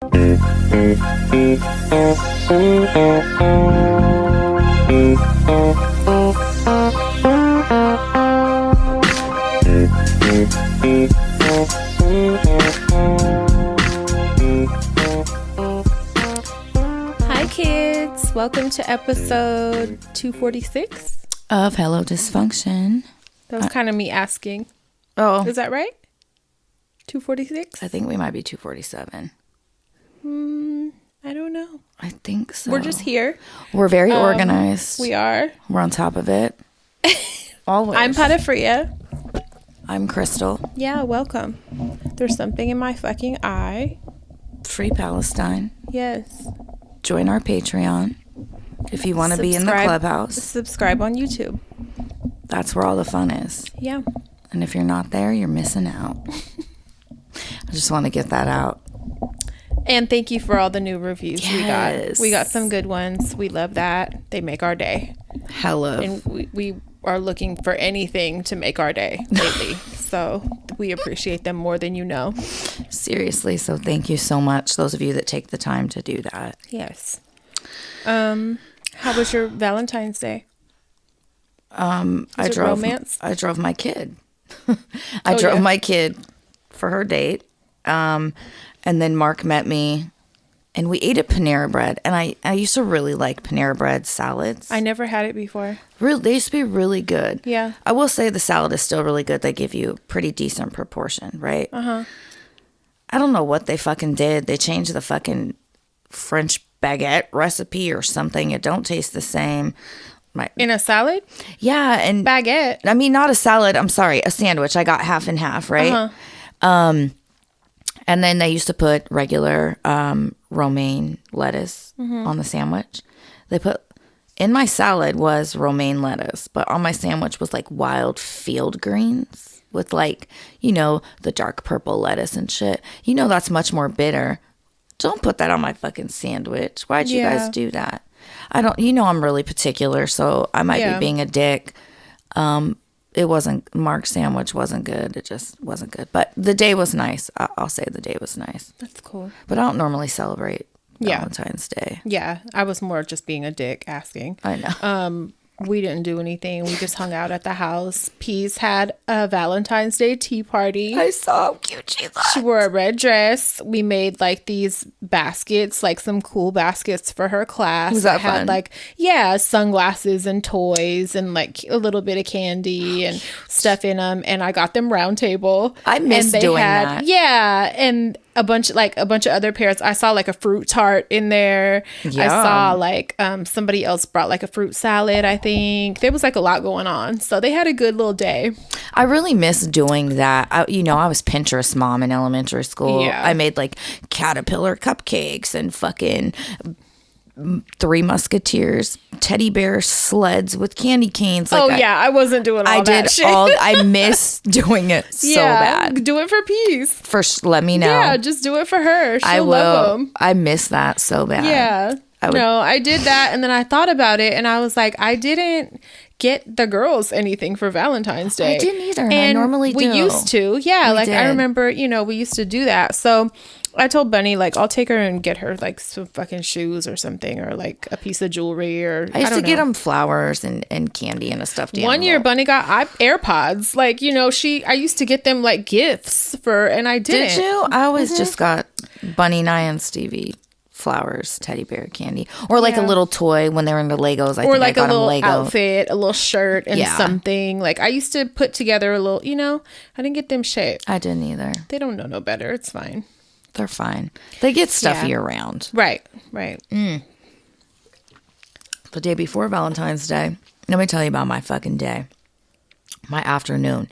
Hi kids, welcome to episode 246 of Hello Dysfunction. That was kind of me asking. Oh, Is that right? 246? I think we might be 247. I don't know. I think so. We're just here. We're very organized. We are. We're on top of it. Always. I'm Patafria. I'm Crystal. Yeah, welcome. There's something in my fucking eye. Free Palestine. Yes. Join our Patreon if you want to be in the clubhouse. Subscribe on YouTube. That's where all the fun is. Yeah. And if you're not there, you're missing out. I just want to get that out. And thank you for all the new reviews we got. Yes. We got some good ones. We love that. They make our day. Hello. And we are looking for anything to make our day lately. So we appreciate them more than you know. Seriously. So thank you so much, those of you that take the time to do that. Yes. How was your Valentine's Day? I drove my kid. I drove my kid for her date. And then Mark met me and we ate at Panera Bread. And I used to really like Panera Bread salads. I never had it before. They used to be really good. Yeah. I will say the salad is still really good. They give you pretty decent proportion, right? Uh-huh. I don't know what they fucking did. They changed the fucking French baguette recipe or something. It don't taste the same. In a salad? Yeah. And baguette. I mean, not a salad. I'm sorry. A sandwich. I got half and half, right? Uh-huh. And then they used to put regular romaine lettuce on the sandwich. In my salad was romaine lettuce, but on my sandwich was like wild field greens with like, the dark purple lettuce and shit. That's much more bitter. Don't put that on my fucking sandwich. Why'd you guys do that? I'm really particular, so I might be being a dick. Mark's sandwich wasn't good. It just wasn't good. But the day was nice. I'll say the day was nice. That's cool. But I don't normally celebrate Valentine's Day. Yeah. I was more just being a dick asking. I know. We didn't do anything. We just hung out at the house. Peace had a Valentine's Day tea party. I saw how cute she looked. She wore a red dress. We made like these baskets, like some cool baskets for her class. Was that fun? Had like, sunglasses and toys and like a little bit of candy and stuff in them. And I got them round table. I miss doing that. Yeah. And a bunch of other parents. I saw like a fruit tart in there. Yeah. I saw like somebody else brought like a fruit salad, I think. There was like a lot going on. So they had a good little day. I really miss doing that. I was Pinterest mom in elementary school. Yeah. I made like caterpillar cupcakes and fucking Three Musketeers teddy bear sleds with candy canes. I wasn't doing all that shit. I miss doing it so bad. Do it for Peace. Let me know. Yeah, just do it for her. She'll love them. I miss that so bad. Yeah. I did that, and then I thought about it, and I was like, I didn't get the girls anything for Valentine's Day. I didn't either, and I normally do. We used to. Yeah, I remember, we used to do that. So I told Bunny, like, I'll take her and get her, like, some fucking shoes or something, or, like, a piece of jewelry, or I used to get them flowers and candy and a stuffed animal. One year, Bunny got AirPods. Like, I used to get them, like, gifts and I didn't. Did you? I always just got Bunny, Nye, and Stevie flowers, teddy bear, candy, or like a little toy when they were into Legos. I got a little Lego outfit, a little shirt, and something. Like I used to put together a little. I didn't get them shit. I didn't either. They don't know no better. It's fine. They're fine. They get stuff year round. Right. The day before Valentine's Day, let me tell you about my fucking day. My afternoon.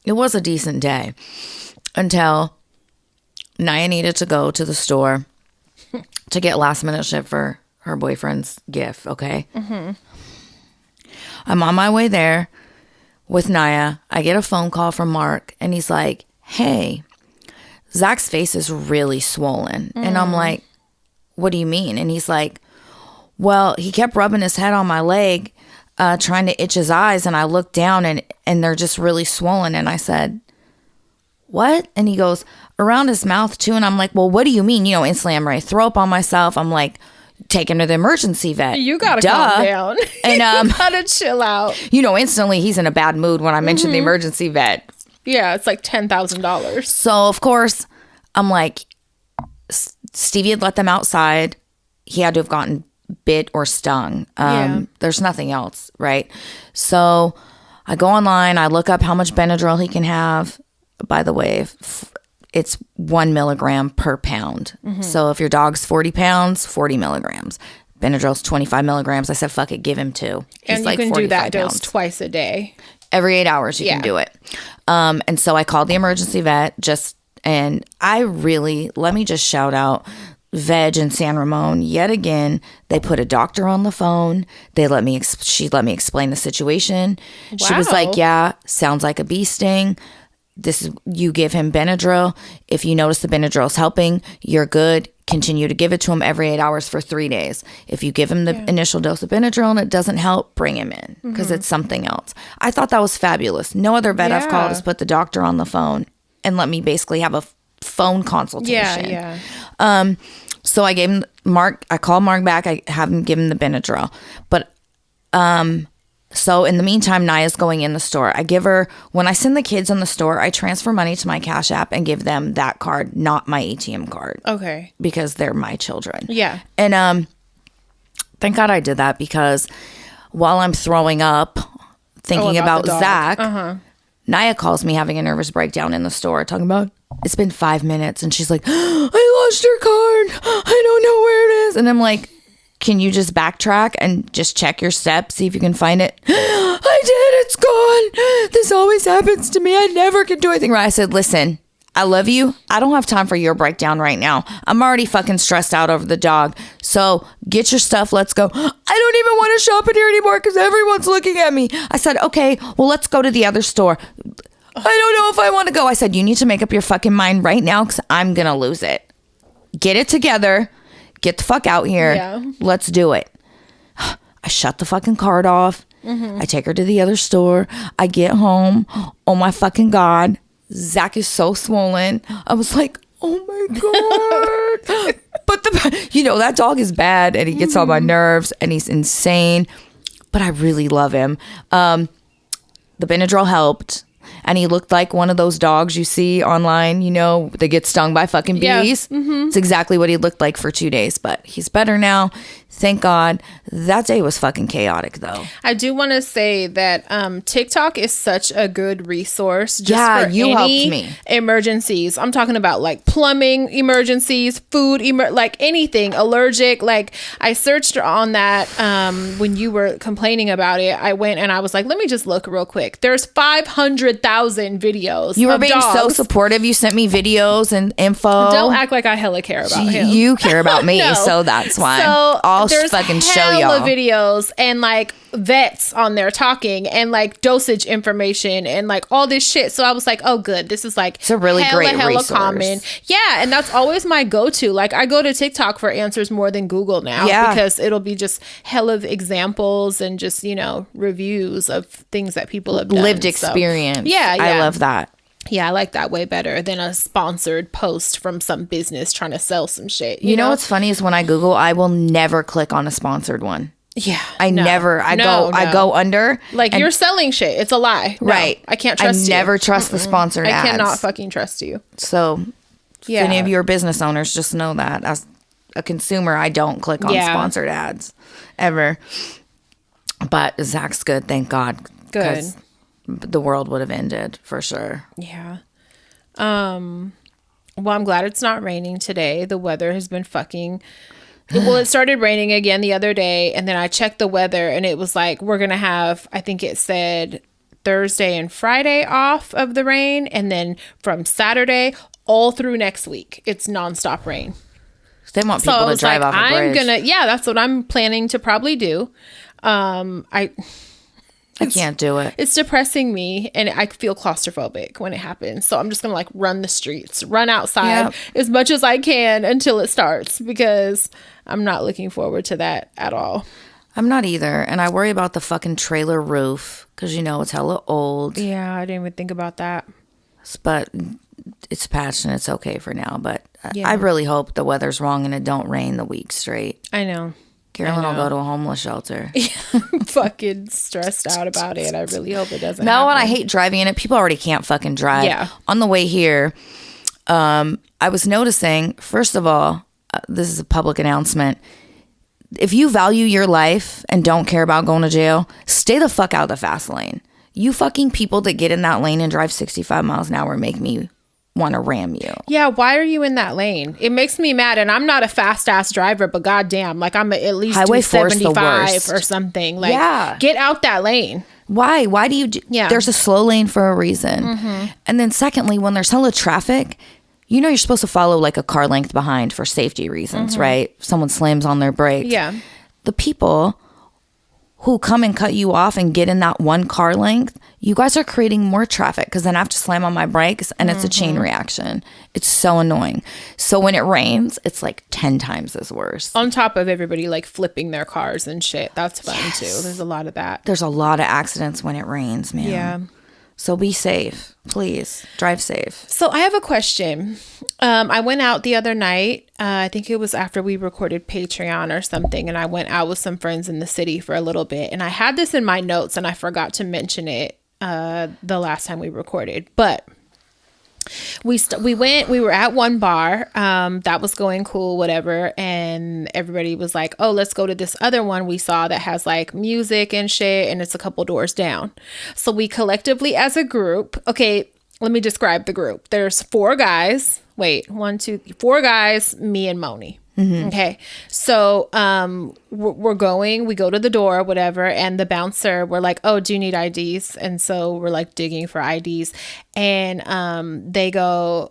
It was a decent day until Naya needed to go to the store to get last minute shit for her boyfriend's gift, okay? Mm-hmm. I'm on my way there with Naya. I get a phone call from Mark, and he's like, hey, Zach's face is really swollen. And I'm like, what do you mean? And he's like, well, he kept rubbing his head on my leg, trying to itch his eyes, and I looked down, and they're just really swollen. And I said, what? And he goes, around his mouth too. And I'm like, well, what do you mean? You know, instantly I'm ready to throw up on myself. I'm like, take him to the emergency vet. You gotta calm down. And you gotta chill out. You know, instantly he's in a bad mood when I mention the emergency vet. Yeah, it's like $10,000. So of course I'm like, Stevie had let them outside. He had to have gotten bit or stung. There's nothing else, right? So I go online, I look up how much Benadryl he can have. By the way, it's 1 milligram per pound. So if your dog's 40 pounds, 40 milligrams. Benadryl's 25 milligrams. I said, fuck it, give him 2. He's and you like can do that pounds. dose twice a day. Every 8 hours you can do it. And so I called the emergency vet and I really, let me just shout out Veg in San Ramon yet again. They put a doctor on the phone. She let me explain the situation. Wow. She was like, yeah, sounds like a bee sting. You give him Benadryl. If you notice the Benadryl is helping, you're good. Continue to give it to him every 8 hours for 3 days. If you give him the initial dose of Benadryl and it doesn't help, bring him in because it's something else. I thought that was fabulous. No other vet I've called has put the doctor on the phone and let me basically have a phone consultation. So I gave him Mark. I called Mark back. I have him give him the Benadryl. But so in the meantime, Naya's going in the store. I give her, when I send the kids in the store, I transfer money to my Cash App and give them that card, not my ATM card. Okay. Because they're my children. Yeah. And thank God I did that because while I'm throwing up, thinking about Zach, Naya calls me having a nervous breakdown in the store, talking about, it's been 5 minutes. And she's like, I lost your card. I don't know where it is. And I'm like, can you just backtrack and just check your steps, see if you can find it? I did. It's gone. This always happens to me. I never can do anything right. I said, listen, I love you. I don't have time for your breakdown right now. I'm already fucking stressed out over the dog. So get your stuff. Let's go. I don't even want to shop in here anymore because everyone's looking at me. I said, okay, well, let's go to the other store. I don't know if I want to go. I said, you need to make up your fucking mind right now because I'm going to lose it. Get it together. Get the fuck out here. Yeah. Let's do it. I shut the fucking card off. I take her to the other store. I get home. Oh my fucking God. Zach is so swollen. I was like, oh my God. But that dog is bad and he gets on my nerves and he's insane. But I really love him. The Benadryl helped. And he looked like one of those dogs you see online, they get stung by fucking bees. Yeah. It's exactly what he looked like for 2 days, but he's better now. Thank God. That day was fucking chaotic, though. I do want to say that TikTok is such a good resource. Just for you helped me. Emergencies. I'm talking about like plumbing emergencies, food, like anything, allergic. Like I searched on that when you were complaining about it. I went and I was like, let me just look real quick. There's 500,000 videos. You were being so supportive. You sent me videos and info. Don't act like I hella care about him. You care about me, no. So that's why. So I'll fucking show y'all videos and like vets on there talking and like dosage information and like all this shit. So I was like, oh good, this is like it's a really great resource. Common. Yeah, and that's always my go-to. Like I go to TikTok for answers more than Google now because it'll be just hell of examples and just reviews of things that people have done. Lived experience. So, yeah, I love that. Yeah, I like that way better than a sponsored post from some business trying to sell some shit. You know what's funny is when I Google, I will never click on a sponsored one. Yeah. I go under. Like you're selling shit. It's a lie. No, right. I can't trust you. I never trust the sponsored ads. I cannot fucking trust you. So if any of your business owners, just know that as a consumer, I don't click on sponsored ads ever. But Zach's good. Thank God. Good. The world would have ended for sure. Yeah. Well, I'm glad it's not raining today. The weather has been fucking. Well, it started raining again the other day, and then I checked the weather, and it was like we're gonna have. I think it said Thursday and Friday off of the rain, and then from Saturday all through next week, it's nonstop rain. They want people to drive off a bridge. That's what I'm planning to probably do. I can't do it. It's depressing me and I feel claustrophobic when it happens. So I'm just going to like run the streets, run outside as much as I can until it starts because I'm not looking forward to that at all. I'm not either. And I worry about the fucking trailer roof because it's hella old. Yeah, I didn't even think about that. But it's patched and it's okay for now. But Yeah. I really hope the weather's wrong and it don't rain the week straight. I know. Carolyn will go to a homeless shelter. I'm fucking stressed out about it. I really hope it doesn't No, and I happen. hate driving in it. People already can't fucking drive. Yeah. On the way here, I was noticing, first of all, this is a public announcement. If you value your life and don't care about going to jail, stay the fuck out of the fast lane. You fucking people that get in that lane and drive 65 miles an hour make me want to ram you. Yeah, why are you in that lane? It makes me mad, and I'm not a fast ass driver, but goddamn, like I'm at least Highway do 75 worst. or something. Like, Yeah. get out that lane. Why? Why do you Yeah. There's a slow lane for a reason. And then secondly, when there's hella traffic, you know you're supposed to follow like a car length behind for safety reasons, right? If someone slams on their brakes. Yeah. The people who come and cut you off and get in that one car length, you guys are creating more traffic because then I have to slam on my brakes and it's a chain reaction. It's so annoying. So when it rains, it's like 10 times as worse. On top of everybody like flipping their cars and shit. That's fun too. There's a lot of that. There's a lot of accidents when it rains, man. Yeah. So be safe. Please drive safe. So I have a question. I went out the other night. I think it was after we recorded Patreon or something. And I went out with some friends in the city for a little bit. And I had this in my notes and I forgot to mention it the last time we recorded. But we were at one bar that was going cool, whatever, and everybody was like, oh, let's go to this other one we saw that has like music and shit, and it's a couple doors down. So we collectively as a group, okay, let me describe the group. There's four guys, four guys, me and Moni. Okay, so we go to the door, whatever, and the bouncer, we're like, oh, do you need IDs? And so we're like digging for IDs, and they go,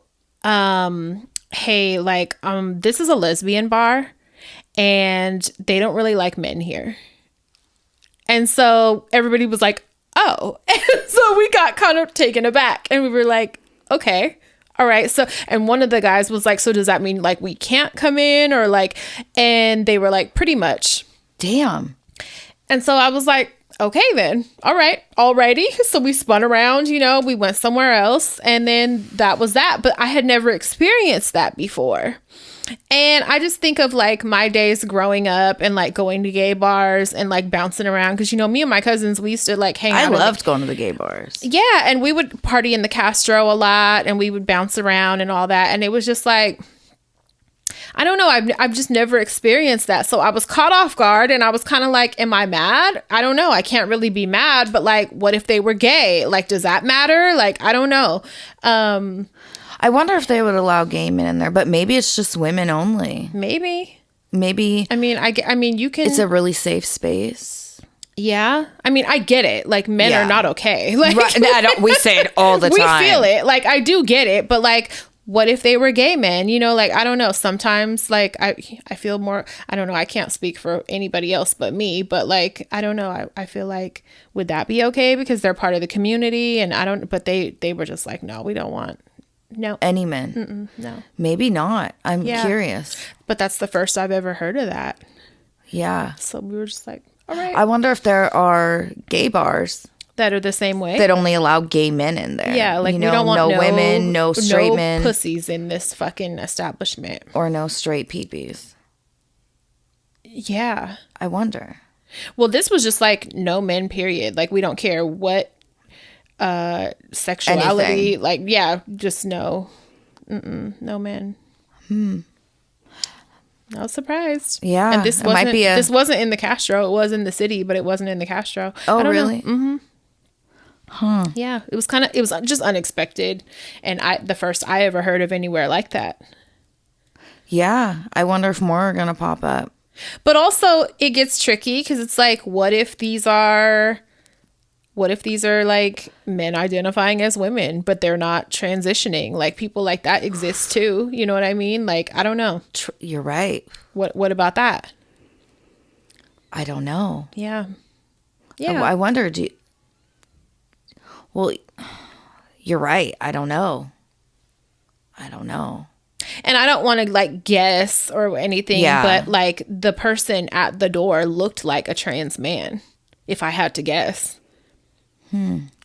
hey, like this is a lesbian bar and they don't really like men here. And so everybody was like, oh. And so we got kind of taken aback and we were like, okay. All right. So, and one of the guys was like, so does that mean like we can't come in or like, and they were like, pretty much. Damn. And so I was like, okay, then. All right. Alrighty. So we spun around, we went somewhere else. And then that was that. But I had never experienced that before. And I just think of like my days growing up and like going to gay bars and like bouncing around. Cause me and my cousins, we used to like hang out. I loved going to the gay bars. Yeah. And we would party in the Castro a lot and we would bounce around and all that. And it was just like, I don't know. I've just never experienced that. So I was caught off guard and I was kind of like, am I mad? I don't know. I can't really be mad, but like, what if they were gay? Like, does that matter? Like, I don't know. I wonder if they would allow gay men in there, but maybe it's just women only. Maybe. I mean, you can. It's a really safe space. Yeah. I mean, I get it. Like, men are not okay. Like, right. We say it all the time. We feel it. Like, I do get it. But like, what if they were gay men? Like, I don't know. Sometimes, like, I feel more, I don't know. I can't speak for anybody else but me. But like, I don't know. I feel like, would that be okay? Because they're part of the community. And but they were just like, no, we don't want. No. Any men? No. Maybe not. I'm curious. But that's the first I've ever heard of that. Yeah. So we were just like, all right. I wonder if there are gay bars that are the same way. that only allow gay men in there. Yeah, like we don't want no women, no straight men. pussies in this fucking establishment. Or no straight peepees. Yeah. I wonder. Well, this was just like no men, period. Like we don't care what sexuality, anything. Just no men. I was surprised. Yeah, and this wasn't in the Castro. It was in the city, but it wasn't in the Castro. Oh, really? Mm-hmm. Huh. Yeah, it was just unexpected, and the first I ever heard of anywhere like that. Yeah, I wonder if more are gonna pop up. But also, it gets tricky because it's like, what if these are like men identifying as women, but they're not transitioning? Like people like that exist too. You know what I mean? Like, I don't know. You're right. What about that? I don't know. Yeah. Yeah. I wonder, well, you're right. I don't know. And I don't want to like guess or anything, but like the person at the door looked like a trans man, if I had to guess.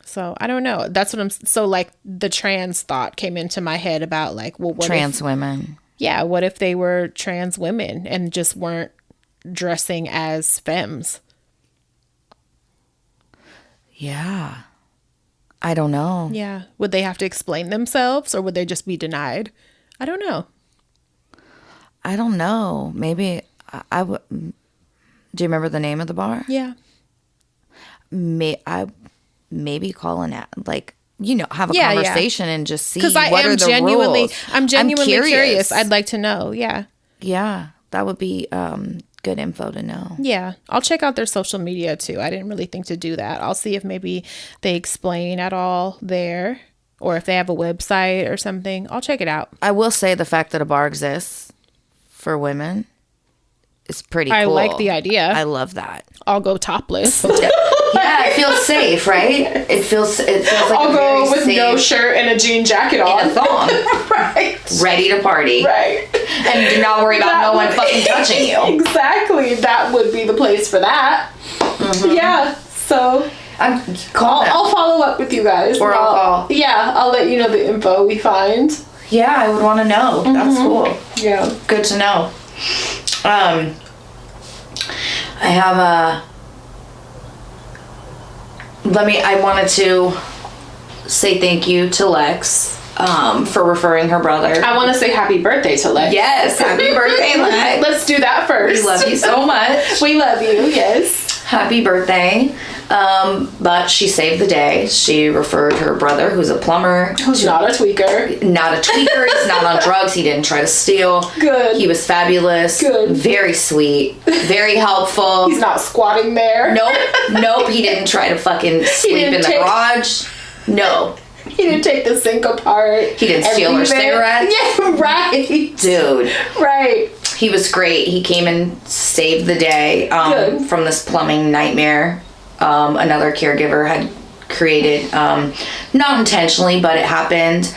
So I don't know. That's what I'm. So like the trans thought came into my head about like, well, what Trans women. Yeah, what if they were trans women and just weren't dressing as femmes? Yeah. I don't know. Yeah. Would they have to explain themselves or would they just be denied? I don't know. I don't know. Maybe I would. Do you remember the name of the bar? Yeah. Maybe call an like, have a Yeah, conversation and just see Because what are the rules. I'm genuinely curious. I'd like to know. Yeah. Yeah, that would be good info to know. Yeah. I'll check out their social media too. I didn't really think to do that. I'll see if maybe they explain at all there or if they have a website or something. I'll check it out. I will say the fact that a bar exists for women is pretty cool. I like the idea. I love that. I'll go topless. Yeah, it feels safe, right? It feels like I'll go with safe no shirt and a jean jacket on. and a thong. Right. Ready to party. Right. And do not worry about no one fucking touching you. Exactly. That would be the place for that. Mm-hmm. Yeah. So I'll follow up with you guys. Or I'll call. Yeah, I'll let you know the info we find. Yeah, I would want to know. Mm-hmm. That's cool. Yeah. Good to know. I have I wanted to say thank you to Lex for referring her brother. I want to say happy birthday to Lex. Yes, happy birthday, Lex. Let's do that first. We love you so much. We love you, yes. Happy birthday. But she saved the day. She referred her brother, who's a plumber. Who's not a tweaker. Not a tweaker. He's not on drugs. He didn't try to steal. Good. He was fabulous. Good. Very sweet. Very helpful. He's not squatting there. Nope. He didn't try to fucking sleep in the garage. No. He didn't take the sink apart. He didn't steal her cigarettes. Yeah, right. Dude. Right. He was great. He came and saved the day from this plumbing nightmare. Another caregiver had created, not intentionally, but it happened.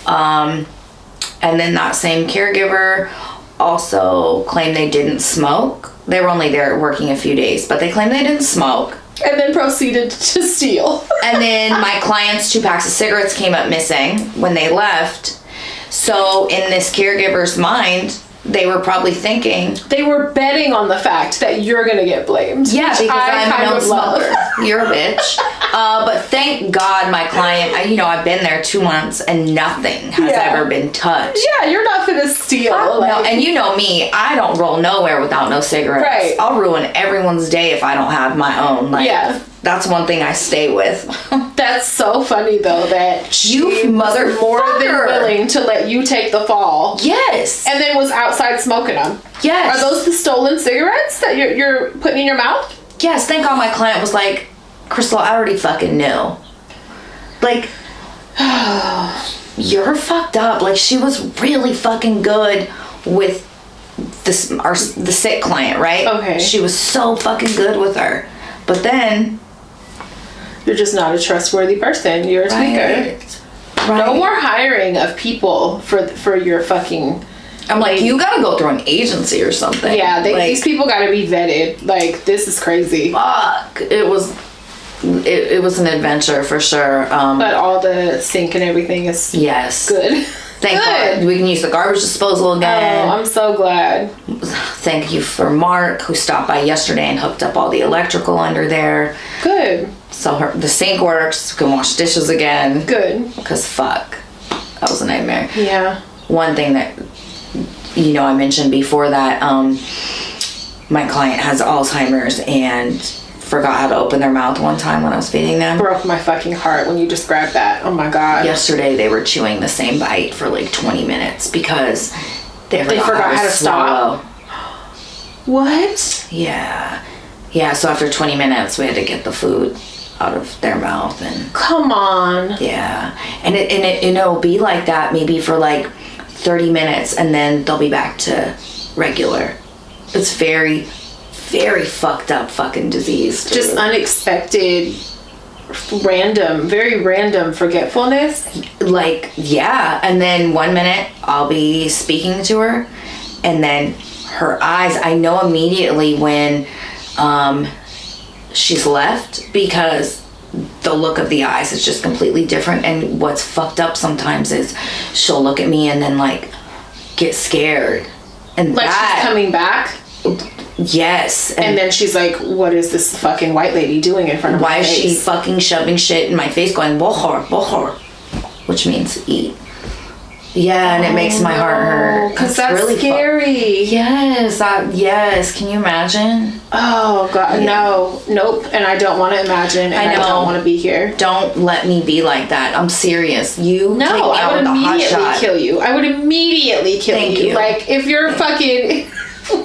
And then that same caregiver also claimed they didn't smoke. They were only there working a few days, but they claimed they didn't smoke. And then proceeded to steal. And then my client's 2 packs of cigarettes came up missing when they left. So in this caregiver's mind, they were probably thinking... They were betting on the fact that you're going to get blamed. Yeah, because I'm a known smoker. You're a bitch. But thank God my client... I've been there 2 months and nothing has ever been touched. Yeah, you're not going to steal. No, and you know me, I don't roll nowhere without no cigarettes. Right. I'll ruin everyone's day if I don't have my own. That's one thing I stay with. That's so funny though that you motherfucker more than willing to let you take the fall. Yes. And then was outside smoking them. Yes. Are those the stolen cigarettes that you're putting in your mouth? Yes. Thank God my client was like, Crystal, I already fucking knew. Like, you're fucked up. Like, she was really fucking good with the sick client, right? Okay. She was so fucking good with her. But then... You're just not a trustworthy person. You're a tweaker. Right. No more hiring of people for your fucking... I'm like, you gotta go through an agency or something. Yeah, these people gotta be vetted. Like, this is crazy. Fuck. It was an adventure for sure. But all the sink and everything is good. Thank God. We can use the garbage disposal again. Oh, I'm so glad. Thank you for Mark, who stopped by yesterday and hooked up all the electrical under there. Good. So the sink works. Can wash dishes again. Good. Because fuck. That was a nightmare. Yeah. One thing that, I mentioned before that, my client has Alzheimer's and forgot how to open their mouth one time when I was feeding them. Broke my fucking heart when you described that. Oh my God. Yesterday they were chewing the same bite for like 20 minutes because they forgot how to stop. What? Yeah. Yeah, so after 20 minutes we had to get the food out of their mouth and... Come on. Yeah. And it'll be like that maybe for like 30 minutes and then they'll be back to regular. It's very... very fucked up fucking disease, dude. Just unexpected, very random forgetfulness. Like, yeah. And then 1 minute I'll be speaking to her and then her eyes, I know immediately when she's left because the look of the eyes is just completely different. And what's fucked up sometimes is she'll look at me and then like get scared. And like she's coming back? Yes. And then she's like, what is this fucking white lady doing in front of my face? Why is she fucking shoving shit in my face going, bohor, bohor, which means eat. Yeah, and it makes my heart hurt. Because that's really scary. Yes, yes. Can you imagine? Oh, God, no. Nope. And I don't want to imagine, and I don't want to be here. Don't let me be like that. I'm serious. You no, take me I out would with a hot shot. immediately kill you. I would immediately kill Thank you. you. Like, if you're fucking...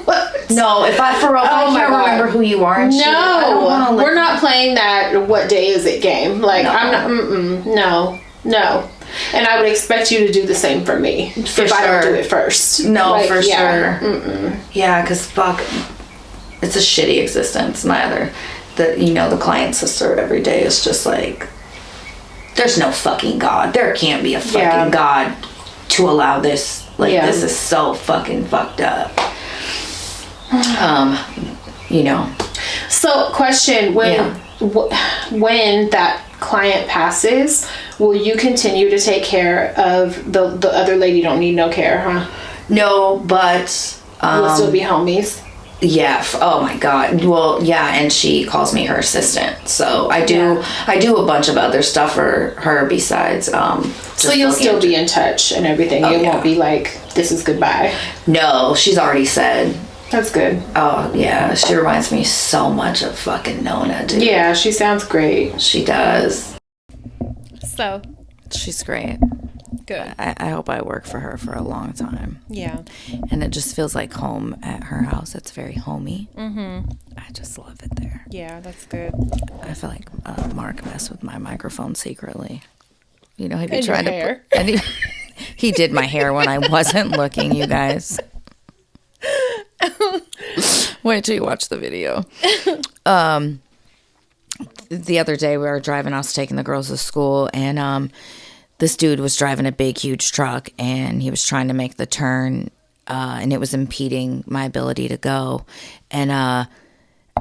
What? No, if I can't remember who you are and shit, I don't wanna, we're not playing that what day is it game. Like, no. I'm not, no. And I would expect you to do the same for me if I don't do it first. No, like, for sure. Mm-mm. Yeah, because fuck, it's a shitty existence. The client sister every day is just like, there's no fucking God. There can't be a fucking God to allow this. Like, this is so fucking fucked up. So, question, when that client passes, will you continue to take care of the other lady? Don't need no care, huh? No, but we'll still be homies. Yeah. Oh my God. Well, yeah, and she calls me her assistant. So I do a bunch of other stuff for her besides so you'll still be in touch and everything. It won't be like, this is goodbye. No, she's already said. That's good. Oh, yeah. She reminds me so much of fucking Nona, dude. Yeah, she sounds great. She does. So. She's great. Good. I hope I work for her for a long time. Yeah. And it just feels like home at her house. It's very homey. Mm-hmm. I just love it there. Yeah, that's good. I feel like Mark messed with my microphone secretly. You know, he'd be and trying to put... And he did my hair when I wasn't looking, you guys. Wait till you watch the video. The other day we were driving, I was taking the girls to school, and this dude was driving a big huge truck, and he was trying to make the turn, and it was impeding my ability to go. And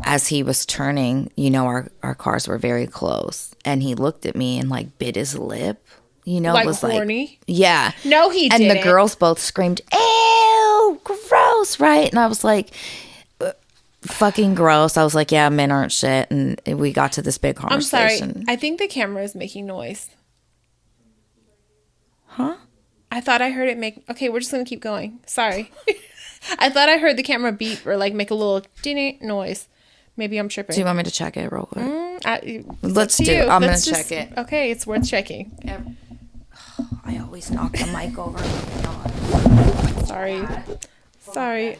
as he was turning, our cars were very close, and he looked at me and like bit his lip, like was horny? Like, yeah. No, he didn't. And the girls both screamed, ew, gross, right? And I was like, fucking gross. I was like, yeah, men aren't shit. And we got to this big conversation. I'm sorry. I think the camera is making noise. Huh? I thought I heard it make... Okay, we're just going to keep going. Sorry. I thought I heard the camera beep or like make a little ding noise. Maybe I'm tripping. Do you want me to check it real quick? Let's do. I'm going to check it. Okay, it's worth checking. I always knock the mic over. Sorry. Sorry.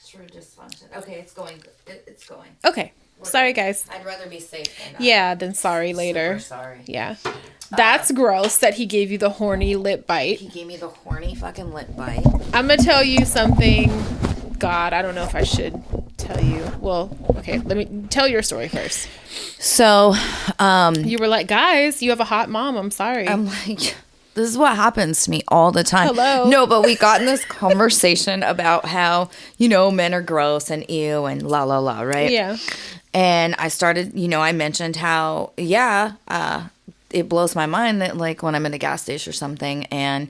True dysfunction. Okay, it's going. It's going. Okay. Sorry, guys. I'd rather be safe than sorry later. Super sorry. Yeah. That's gross that he gave you the horny lip bite. He gave me the horny fucking lip bite. I'm going to tell you something. God, I don't know if I should tell you. Well, okay, let me tell your story first. So, you were like, guys, you have a hot mom. I'm sorry. I'm like, this is what happens to me all the time. Hello. No, but we got in this conversation about how, men are gross and ew and la la la, right? Yeah. And I started, I mentioned how, it blows my mind that like when I'm in a gas station or something and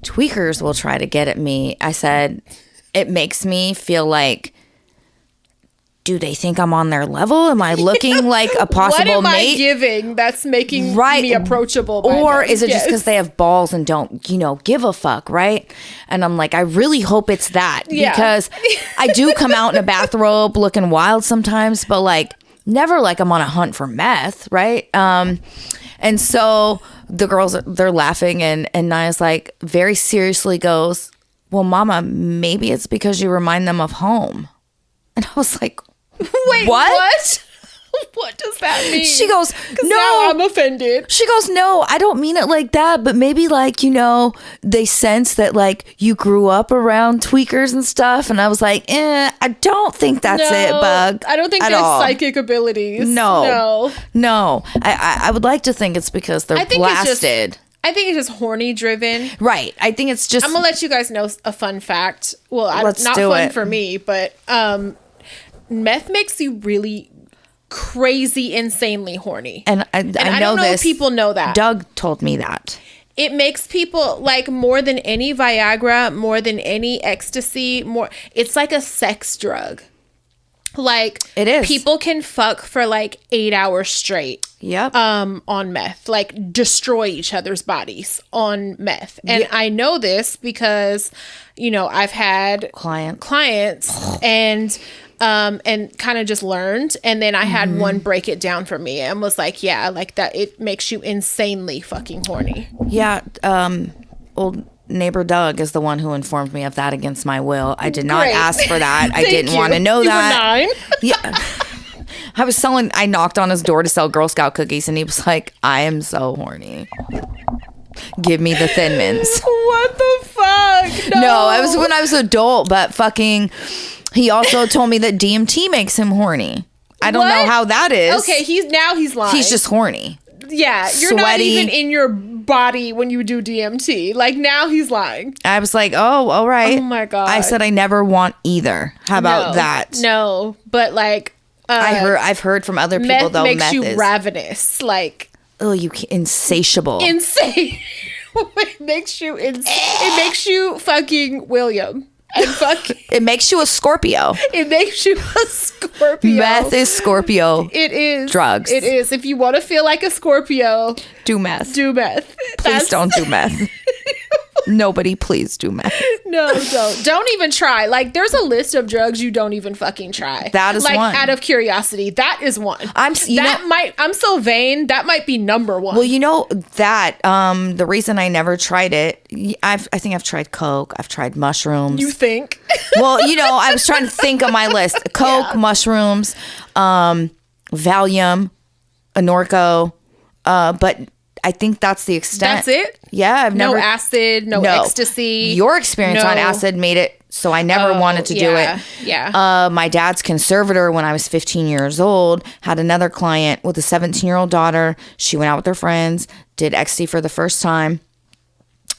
tweakers will try to get at me. I said, it makes me feel like, do they think I'm on their level? Am I looking like a possible mate? What am I giving that's making me approachable? Or is it just because they have balls and don't, give a fuck, right? And I'm like, I really hope it's that. Yeah. Because I do come out in a bathrobe looking wild sometimes, but like never like I'm on a hunt for meth, right? And so the girls, they're laughing and Naya's like very seriously goes, well, Mama, maybe it's because you remind them of home. And I was like, wait, what? What does that mean? She goes, no. Now I'm offended. She goes, no, I don't mean it like that. But maybe like, they sense that like you grew up around tweakers and stuff. And I was like, I don't think that's it, Bug. I don't think they have psychic abilities. No. I would like to think it's because they're blasted. I think it's just horny driven. Right. I think it's just... I'm going to let you guys know a fun fact. Well, Let's not do fun it. for me, but meth makes you really crazy, insanely horny. And I don't know if people know that. Doug told me that. It makes people, like, more than any Viagra, more than any ecstasy, it's like a sex drug. Like, it is. People can fuck for like 8 hours straight. Yep. On meth, like destroy each other's bodies on meth. And I know this because, I've had clients and kind of just learned. And then I had one break it down for me and was like, yeah, like that. It makes you insanely fucking horny. Yeah. Old neighbor Doug is the one who informed me of that against my will. I did not ask for that. I didn't want to know that. You were 9. Yeah. I knocked on his door to sell Girl Scout cookies and he was like, I am so horny. Give me the Thin Mints. What the fuck? No, it was when I was adult, but fucking, he also told me that DMT makes him horny. I don't know how that is. Okay, he's lying. He's just horny. Yeah, you're not even in your body when you do DMT. Like, now he's lying. I was like, oh, all right. Oh my God. I said I never want either. How about that? No, but like, I've heard from other people though. Meth makes you ravenous. Like, oh, insatiable. Insane. It makes you fucking William. And it makes you a Scorpio. It makes you a Scorpio. Meth is Scorpio. It is. Drugs. It is. If you want to feel like a Scorpio, do meth. Do meth. Please don't do meth. Nobody, please do meth. No, don't even try. Like, there's a list of drugs you don't even fucking try. That is like, one. Out of curiosity, that is one. I'm so vain. That might be number one. Well, that the reason I never tried it, I think I've tried coke. I've tried mushrooms. You think? Well, I was trying to think of my list: coke, mushrooms, Valium, Norco, but I think that's the extent. That's it? Yeah, I've never. No acid, no ecstasy. Your experience on acid made it so I never wanted to do it. Yeah. My dad's conservator, when I was 15 years old, had another client with a 17-year-old daughter. She went out with her friends, did ecstasy for the first time.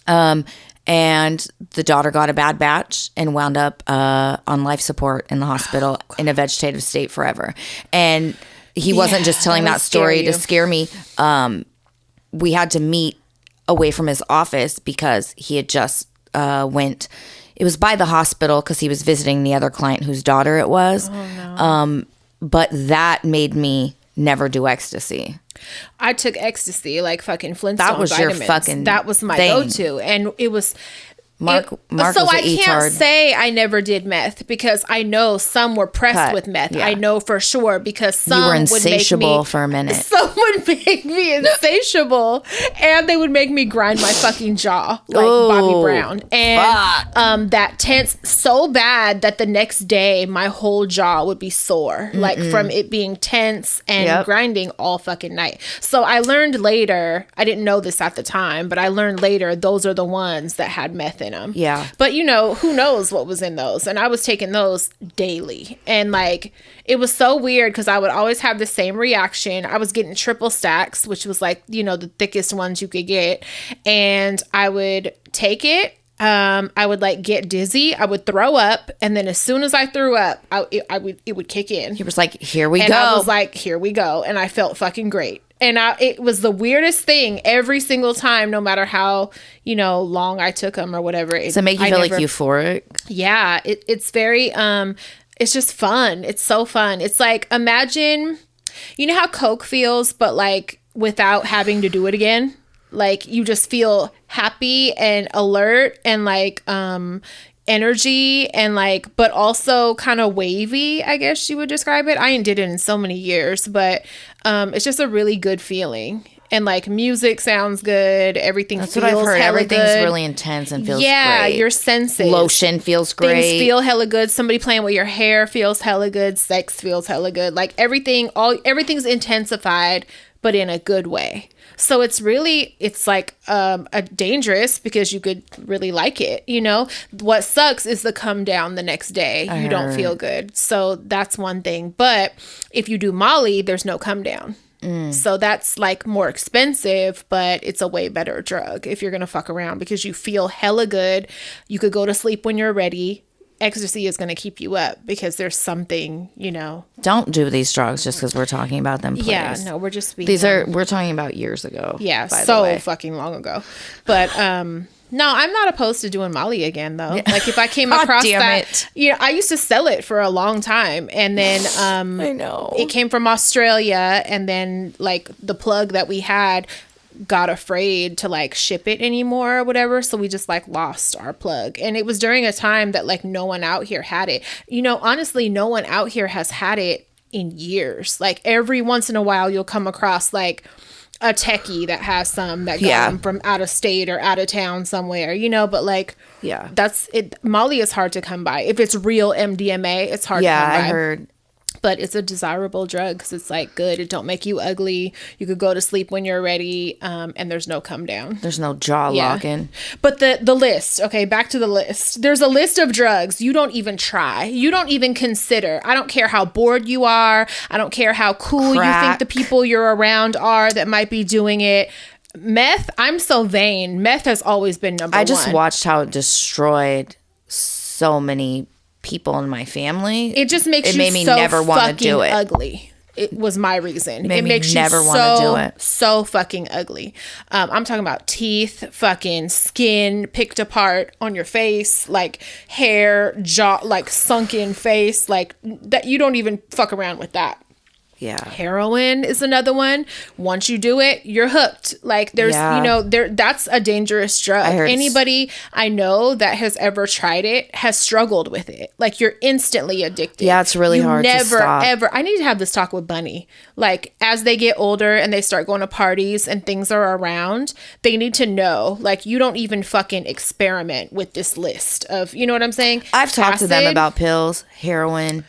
And the daughter got a bad batch and wound up on life support in the hospital in a vegetative state forever. And he wasn't just telling that story to scare me. We had to meet away from his office because he had just it was by the hospital because he was visiting the other client whose daughter it was. Oh, no. But that made me never do ecstasy. I took ecstasy like fucking Flintstone That was vitamins. Your fucking That was my thing. Go-to. And it was... Mark so was I can't say I never did meth because I know some were pressed with meth. Yeah. I know for sure because some you were insatiable would make me, for a minute. Some would make me insatiable, and they would make me grind my fucking jaw like Bobby Brown, and that tense so bad that the next day my whole jaw would be sore, like from it being tense and grinding all fucking night. So I learned later. I didn't know this at the time, but I learned later those are the ones that had meth in them. Yeah. But who knows what was in those? And I was taking those daily. And like, it was so weird because I would always have the same reaction. I was getting triple stacks, which was like, the thickest ones you could get. And I would take it. I would like get dizzy. I would throw up. And then as soon as I threw up, it would kick in. He was like, here we go. And I was like, here we go. And I felt fucking great. And it was the weirdest thing every single time, no matter how, long I took them or whatever. Does it make you feel like euphoric? Yeah. It's very, it's just fun. It's so fun. It's like, imagine, how Coke feels, but like without having to do it again. Like you just feel happy and alert and like, energy and like, but also kind of wavy, I guess you would describe it. I ain't did it in so many years, but it's just a really good feeling. And like music sounds good. Everything That's feels what I've heard. Everything's good. really intense and feels great. Yeah, your senses. Lotion feels great. Things feel hella good. Somebody playing with your hair feels hella good. Sex feels hella good. Like everything's intensified, but in a good way. So it's like a dangerous because you could really like it, What sucks is the come down the next day. You don't feel good. So that's one thing. But if you do Molly, there's no come down. So that's like more expensive, but it's a way better drug if you're going to fuck around because you feel hella good. You could go to sleep when you're ready. ecstasy is going to keep you up because there's something, Don't do these drugs just because we're talking about them. Please. Yeah, no, we're just being we're talking about years ago. Yeah, by the so way. fucking long ago. But no, I'm not opposed to doing Molly again though. Like if I came across that, I used to sell it for a long time, and then I know it came from Australia, and then like the plug that we had got afraid to like ship it anymore or whatever, so we just like lost our plug. And it was during a time that like no one out here had it. Honestly, no one out here has had it in years. Like every once in a while you'll come across like a techie that has some that got them from out of state or out of town somewhere, but like that's it. Molly is hard to come by. If it's real MDMA, it's hard to come by. I heard. But it's a desirable drug because it's like good. It don't make you ugly. You could go to sleep when you're ready, and there's no come down. There's no jaw locking. But the list, okay, back to the list. There's a list of drugs you don't even try. You don't even consider. I don't care how bored you are. I don't care how cool you think the people you're around are that might be doing it. Meth, I'm so vain. Meth has always been number one. I just watched how it destroyed so many people in my family. It just makes it you made me so never want to do it. Ugly. It was my reason. It makes you never want to do it. So fucking ugly. I'm talking about teeth, fucking skin picked apart on your face, like hair, jaw, like sunken face, like that. You don't even fuck around with that. Yeah. Heroin is another one. Once you do it, you're hooked. Like there's, that's a dangerous drug. Anybody I know that has ever tried it has struggled with it. Like you're instantly addicted. Yeah, it's really hard to stop. Ever. I need to have this talk with Bunny. Like as they get older and they start going to parties and things are around, they need to know, like you don't even fucking experiment with this list of, you know what I'm saying? I've talked to them about pills, heroin,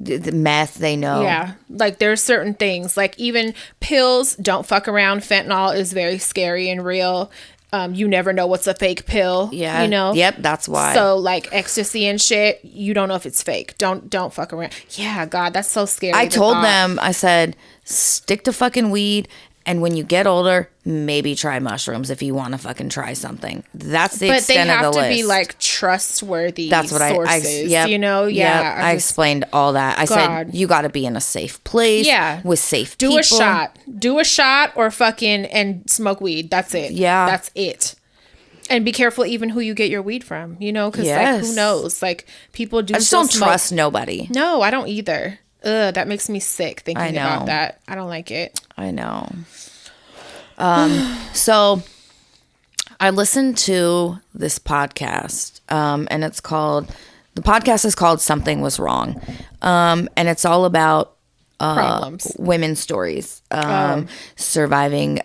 the meth, they know. Yeah, like there's certain things, like even pills, don't fuck around. Fentanyl is very scary and real. You never know what's a fake pill. Yeah, Yep, that's why. So like ecstasy and shit, you don't know if it's fake. Don't fuck around. Yeah, God, that's so scary. I told them, I said, stick to fucking weed. And when you get older, maybe try mushrooms if you want to fucking try something. That's the extent of the list. But they have to be like trustworthy. That's what sources, yep, Yeah. Yep, I explained all that. I said you got to be in a safe place. Yeah. With safe people. Do a shot or fucking and smoke weed. That's it. Yeah. That's it. And be careful even who you get your weed from. Because like who knows? Like people do. I just don't trust nobody. No, I don't either. Ugh, that makes me sick thinking about that. I don't like it. I know. So I listened to this podcast, and the podcast is called Something Was Wrong. And it's all about problems, women's stories, surviving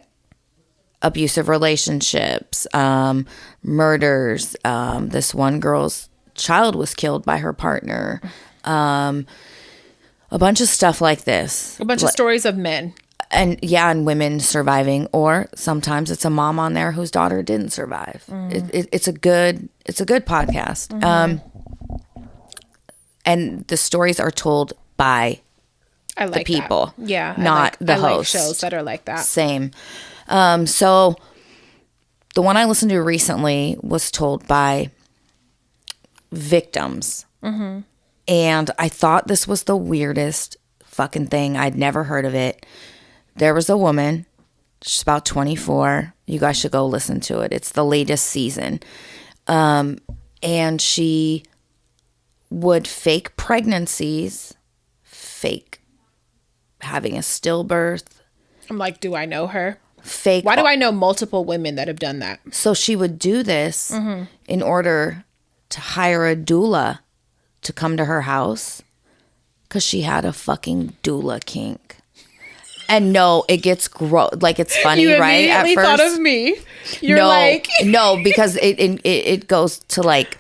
abusive relationships, murders. This one girl's child was killed by her partner. A bunch of stuff like this. A bunch of stories of men. And women surviving, or sometimes it's a mom on there whose daughter didn't survive. It's a good podcast. And the stories are told by the people. That. Yeah. Not the host. I like shows that are like that. Same. So the one I listened to recently was told by victims. Mm-hmm. And I thought this was the weirdest fucking thing. I'd never heard of it. There was a woman, she's about 24. You guys should go listen to it. It's the latest season. And she would fake pregnancies, fake having a stillbirth. I'm like, do I know her? Fake. Why do I know multiple women that have done that? So she would do this in order to hire a doula to come to her house because she had a fucking doula kink. And no, it gets like it's funny, you right? At first, thought of me. You're no, because it goes to like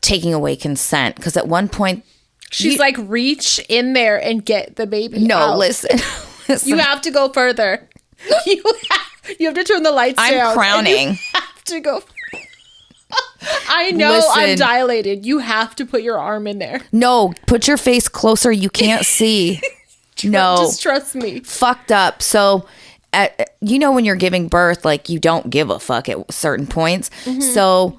taking away consent. Because at one point, she's like, reach in there and get the baby. No, out. Listen. You have to go further. You have to turn the lights down. I'm crowning. You have to go. I know. I'm dilated. You have to put your arm in there. No, put your face closer. You can't see. No. Just trust me. Fucked up. So, when you're giving birth, like you don't give a fuck at certain points. Mm-hmm. So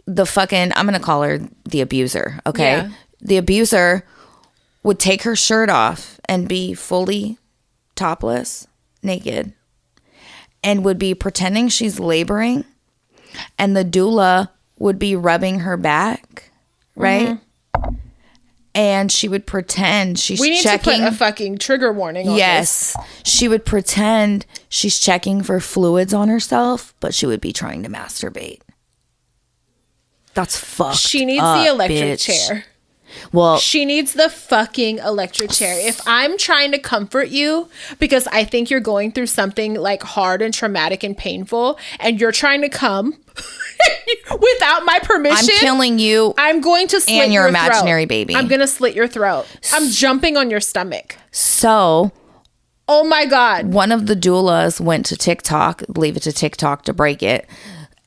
the fucking, I'm going to call her the abuser, okay? Yeah. The abuser would take her shirt off and be fully topless, naked, and would be pretending she's laboring, and the doula would be rubbing her back, right? And she would pretend she's checking. We need to put a fucking trigger warning on this. She would pretend she's checking for fluids on herself, but she would be trying to masturbate. That's fucked. She needs the electric chair. Well, she needs the fucking electric chair. If I'm trying to comfort you because I think you're going through something like hard and traumatic and painful, and you're trying to come without my permission, I'm killing you. I'm going to slit and your imaginary throat. baby. I'm going to slit your throat. I'm jumping on your stomach. So, oh my God. One of the doulas went to TikTok, leave it to TikTok to break it.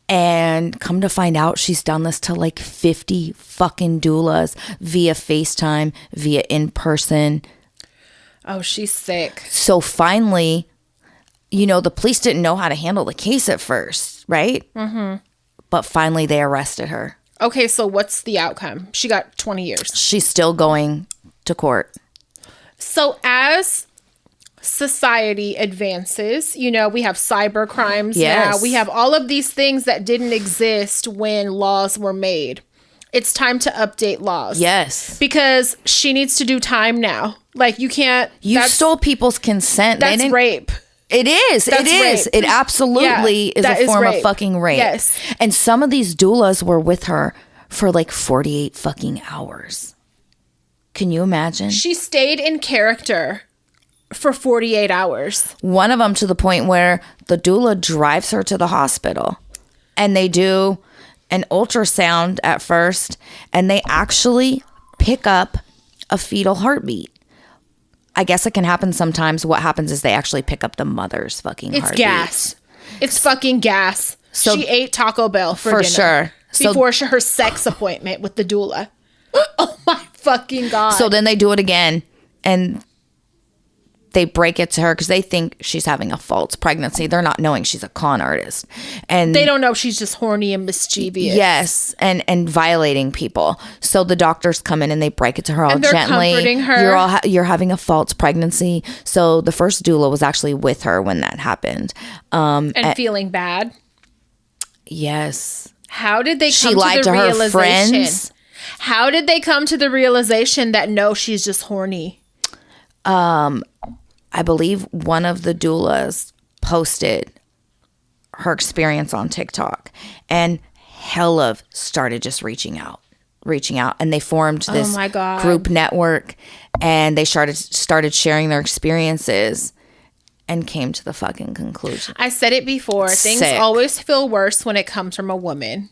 And come to find out, she's done this to like 50 fucking doulas via FaceTime, via in person. Oh, she's sick. So finally, the police didn't know how to handle the case at first, right? Mm-hmm. But finally, they arrested her. Okay, so what's the outcome? She got 20 years. She's still going to court. So as society advances, we have cyber crimes now. We have all of these things that didn't exist when laws were made. It's time to update laws. Yes. Because she needs to do time now. Like, you can't... You stole people's consent. That's rape. It is. It is. It absolutely is a form of fucking rape. Yes. And some of these doulas were with her for like 48 fucking hours. Can you imagine? She stayed in character for 48 hours. One of them to the point where the doula drives her to the hospital and they do an ultrasound at first and they actually pick up a fetal heartbeat. I guess it can happen sometimes. What happens is they actually pick up the mother's fucking heartbeat. It's gas. It's fucking gas. So she ate Taco Bell for dinner. Sure. Before her sex appointment with the doula. Oh my fucking God. So then they do it again and they break it to her because they think she's having a false pregnancy. They're not knowing she's a con artist. And they don't know she's just horny and mischievous. Yes, and violating people. So the doctors come in and they break it to her all gently. Comforting her. You're having a false pregnancy. So the first doula was actually with her when that happened. And feeling bad. Yes. How did they come she lied to the to realization? Her friends. How did they come to the realization that no, she's just horny? I believe one of the doulas posted her experience on TikTok and hella started just reaching out and they formed this group network and they started sharing their experiences and came to the fucking conclusion. I said it before. Things always feel worse when it comes from a woman.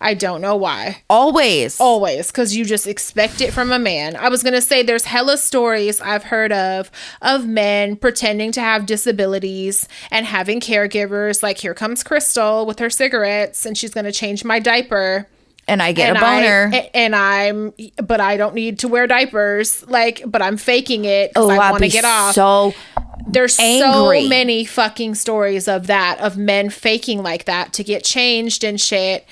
I don't know why. Always. Because you just expect it from a man. I was going to say there's hella stories I've heard of men pretending to have disabilities and having caregivers. Like, here comes Crystal with her cigarettes and she's going to change my diaper. And I get a boner. But I don't need to wear diapers. But I'm faking it because I want to get off. There's angry. So many fucking stories of that, of men faking like that to get changed and shit.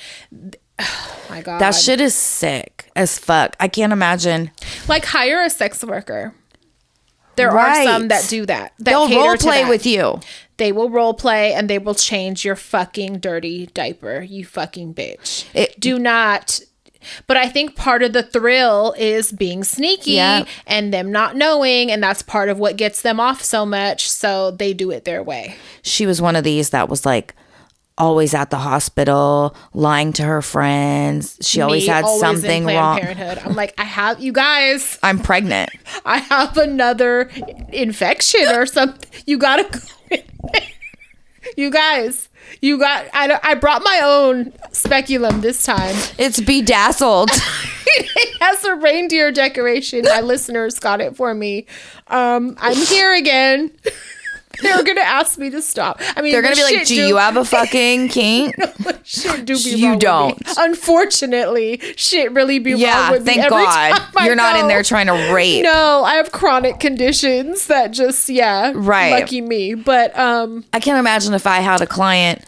Oh my God. That shit is sick as fuck. I can't imagine. Like, hire a sex worker. There are some that do that. They'll role play with you. They will role play and they will change your fucking dirty diaper, you fucking bitch. Do not. But I think part of the thrill is being sneaky and them not knowing. And that's part of what gets them off so much. So they do it their way. She was one of these that was like always at the hospital, lying to her friends. She always had something in Planned wrong. Parenthood. I'm like, you guys. I'm pregnant. I have another infection or something. You gotta go in there. You guys. I brought my own speculum this time. It's bedazzled. It has a reindeer decoration. My listeners got it for me. I'm here again. They're going to ask me to stop. I mean, they're going to be like, do you have a fucking kink? No, shit do be you wrong don't. With me. Unfortunately, shit really be wrong with me. Thank God. You're not in there trying to rape. No, I have chronic conditions that just, right. lucky me. But I can't imagine if I had a client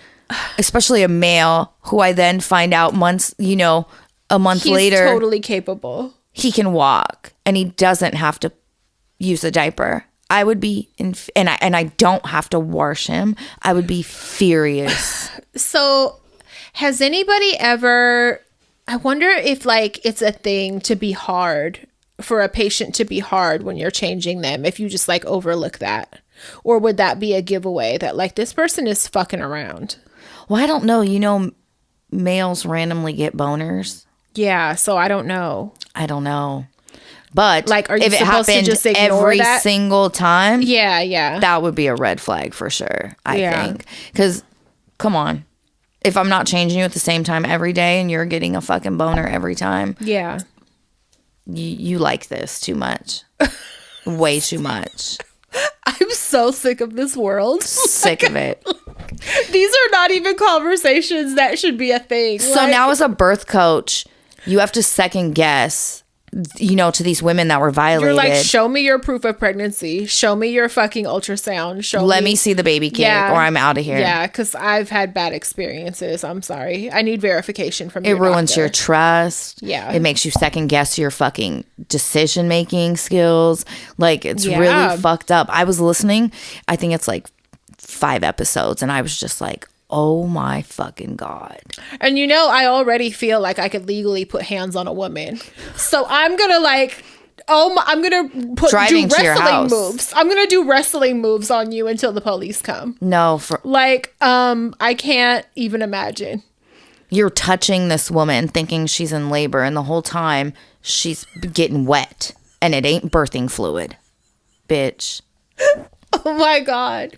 especially a male who I then find out months, a month He's later, totally capable. he can walk and he doesn't have to use a diaper. I would be and I don't have to wash him. I would be furious. So has anybody ever, I wonder if like it's a thing to be hard, for a patient to be hard when you're changing them, if you just like overlook that, or would that be a giveaway that like this person is fucking around? Well, I don't know. Males randomly get boners. Yeah, so I don't know. But like, are you if it supposed to happened just ignore every that? single time, Yeah, that would be a red flag for sure. I Yeah. think, because come on, if I'm not changing you at the same time every day and you're getting a fucking boner every time, yeah. you like this too much, way too much. I'm so sick of this world. Sick of it. These are not even conversations that should be a thing. So now, as a birth coach, you have to second guess, to these women that were violated. You're like, show me your proof of pregnancy. Show me your fucking ultrasound. Let me see the baby cake, or I'm out of here. Yeah, because I've had bad experiences. I'm sorry. I need verification from It your ruins doctor. your trust. Yeah. It makes you second guess your fucking decision-making skills. Like, it's really fucked up. I was listening. I think it's like 5 episodes, and I was just like, oh my fucking God. And I already feel like I could legally put hands on a woman. So I'm gonna I'm gonna do Driving to your wrestling house. moves. I'm gonna do wrestling moves on you until the police come. No, I can't even imagine. you're touching this woman thinking she's in labor, and the whole time she's getting wet, and it ain't birthing fluid, bitch. Oh my God.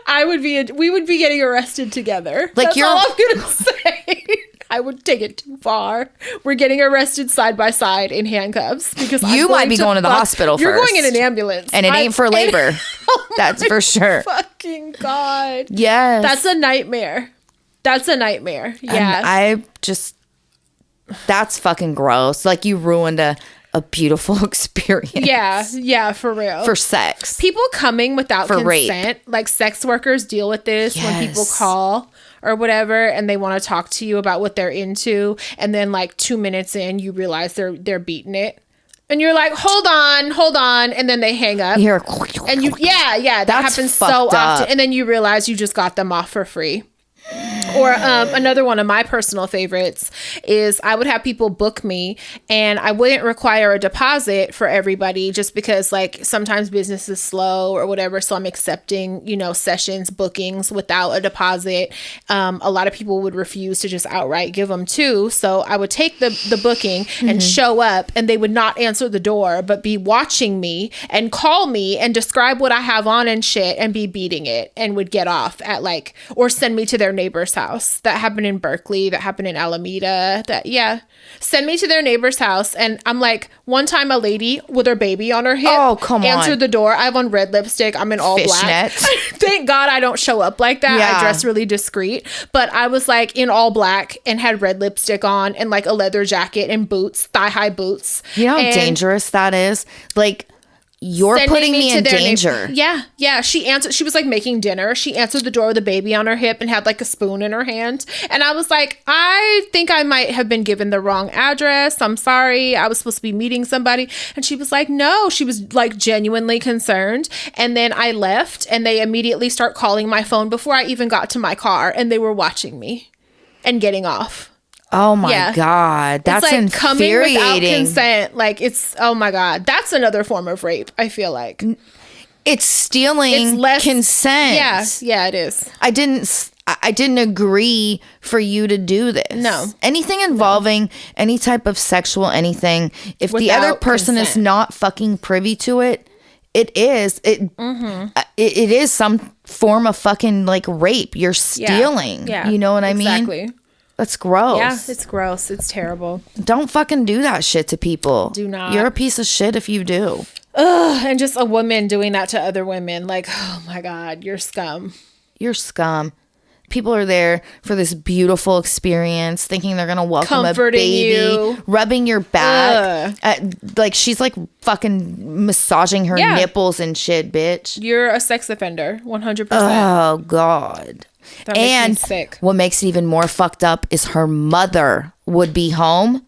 We would be getting arrested together. Like, That's all I'm gonna say. I would take it too far. We're getting arrested side by side in handcuffs because You might be going to the hospital You're first. going in an ambulance. And it ain't for labor. Oh That's my for sure. Fucking God. Yes. That's a nightmare. Yeah. And that's fucking gross. Like, you ruined a beautiful experience. Yeah, for real. For sex. People coming without For rape. consent, like sex workers deal with this when people Yes. call or whatever, and they want to talk to you about what they're into, and then like 2 minutes in, you realize they're beating it, and you're like, hold on, and then they hang up. Here. And that That's happens so fucked often, up. and then you realize you just got them off for free. Or another one of my personal favorites is I would have people book me, and I wouldn't require a deposit for everybody just because like sometimes business is slow or whatever. So I'm accepting, sessions, bookings without a deposit. A lot of people would refuse to just outright give them too. So I would take the booking and show up, and they would not answer the door, but be watching me and call me and describe what I have on and shit and be beating it, and would get off at like, or send me to their neighbor's house. That happened in Berkeley. That happened in Alameda. Send me to their neighbor's house. And I'm like, one time a lady with her baby on her hip answered the door. I have on red lipstick. I'm in all black. Thank God I don't show up like that. I dress really discreet. But I was like in all black and had red lipstick on and like a leather jacket and boots, thigh-high boots. You know how dangerous that is? Like, you're putting me in danger. Yeah. She answered. She was like making dinner. She answered the door with a baby on her hip and had like a spoon in her hand. And I was like, I think I might have been given the wrong address. I'm sorry. I was supposed to be meeting somebody. And she was like, no. She was like genuinely concerned. And then I left, and they immediately start calling my phone before I even got to my car. And they were watching me and getting off. Oh my God. That's it's like infuriating. coming without consent. Like, it's, oh my God. That's another form of rape, I feel like. It's stealing consent. Yeah, it is. I didn't agree for you to do this. No. Anything involving any type of sexual anything, if the other person is not fucking privy to it, it is some form of fucking like rape. You're stealing. Yeah. You know what I mean? Exactly. That's gross. Yeah, it's gross. It's terrible. Don't fucking do that shit to people. Do not. You're a piece of shit if you do. Ugh, and just a woman doing that to other women. Like, oh my God, you're scum. You're scum. People are there for this beautiful experience, thinking they're gonna welcome Comforting a baby, you. rubbing your back. Like, she's like fucking massaging her nipples and shit, bitch. You're a sex offender, 100%. Oh God. That makes And me sick. what makes it even more fucked up is her mother would be home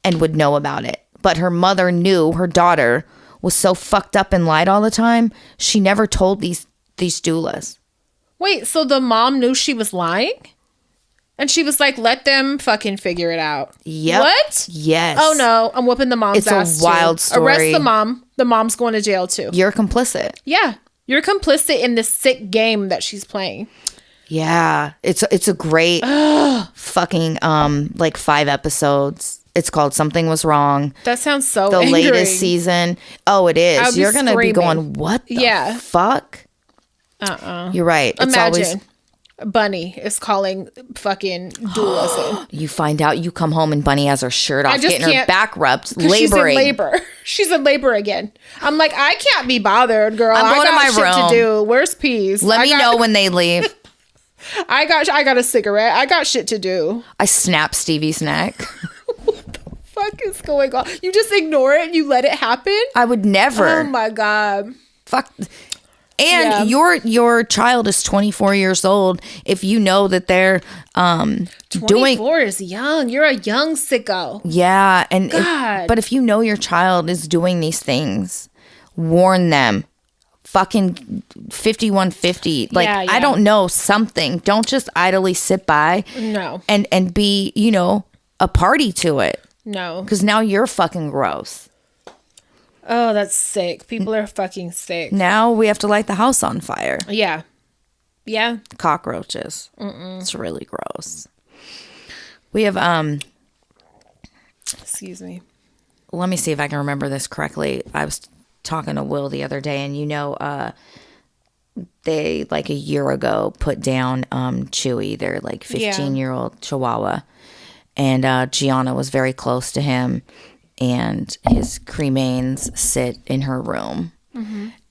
and would know about it. But her mother knew her daughter was so fucked up and lied all the time. She never told these doulas. Wait, so the mom knew she was lying? And she was like, let them fucking figure it out. Yep. What? Yes. Oh no, I'm whooping the mom's It's ass a wild too. story. Arrest the mom. The mom's going to jail too. You're complicit. Yeah. You're complicit in this sick game that she's playing. Yeah. It's a great fucking like 5 episodes. It's called Something Was Wrong. That sounds so The angering. latest season. Oh, it is. I'll be You're going to be screaming. going, what the fuck? You're right. It's Imagine always Bunny is calling fucking doulas in. you find out, you come home and Bunny has her shirt off, just getting her can't- back rubbed, 'Cause she's in laboring. labor. She's in labor again. I'm like, I can't be bothered, girl. I'm going I to got my shit room. to do. Where's peas? Let me know when they leave. I got a cigarette. I got shit to do. I snap Stevie's neck. Fuck is going on? You just ignore it and you let it happen? I would never. Oh my god. Fuck. And your child is 24 years old. If you know that they're doing 24 is young. You're a young sicko. yeah, and God. but if you know your child is doing these things, warn them. Fucking 5150. Like Yeah. I don't know, something. Don't just idly sit by No. and be, a party to it. No. Because now you're fucking gross. Oh, that's sick. People are fucking sick. Now we have to light the house on fire. Yeah. Yeah. Cockroaches. It's really gross. We have Excuse me. let me see if I can remember this correctly. I was talking to Will the other day, and they like a year ago put down Chewy, their like 15-year-old Chihuahua, and Gianna was very close to him, and his cremains sit in her room.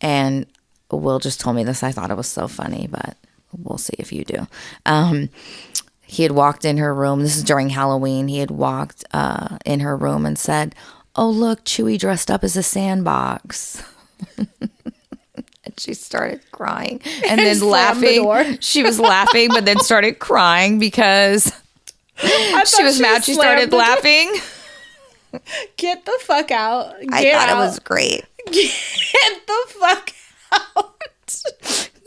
And Will just told me this. I thought it was so funny, but we'll see if you do. He had walked in her room. This is during Halloween. He had walked in her room and said, "Oh, look, Chewy dressed up as a sandbox." And she started crying and then slammed the door. laughing. She was laughing, but then started crying because she was mad. She started laughing. Get the fuck out. I thought it was great. Get the fuck out.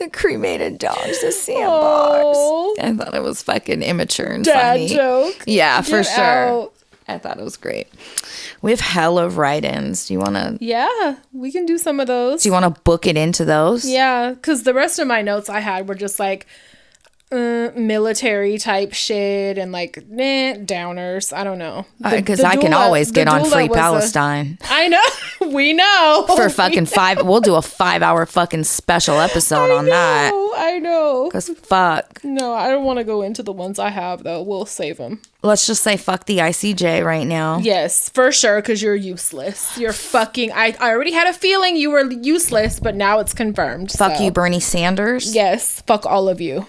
The cremated dog's a sandbox. Oh. I thought it was fucking immature and Dad funny. joke. Yeah, for Get sure. out. I thought it was great. We have hell of write-ins. Do you want to? Yeah, we can do some of those. Do you want to book it into those? Yeah, because the rest of my notes I had were just like military type shit and like downers. I don't know. Because The I can doula- always the get on doula Free was Palestine I know. We know. for fucking 5. We'll do a 5-hour fucking special episode on that. I know. Because fuck. No, I don't want to go into the ones I have though. We'll save them. Let's just say fuck the ICJ right now. Yes, for sure, because you're useless. You're fucking. I already had a feeling you were useless, but now it's confirmed. Fuck so. you, Bernie Sanders. Yes, fuck all of you.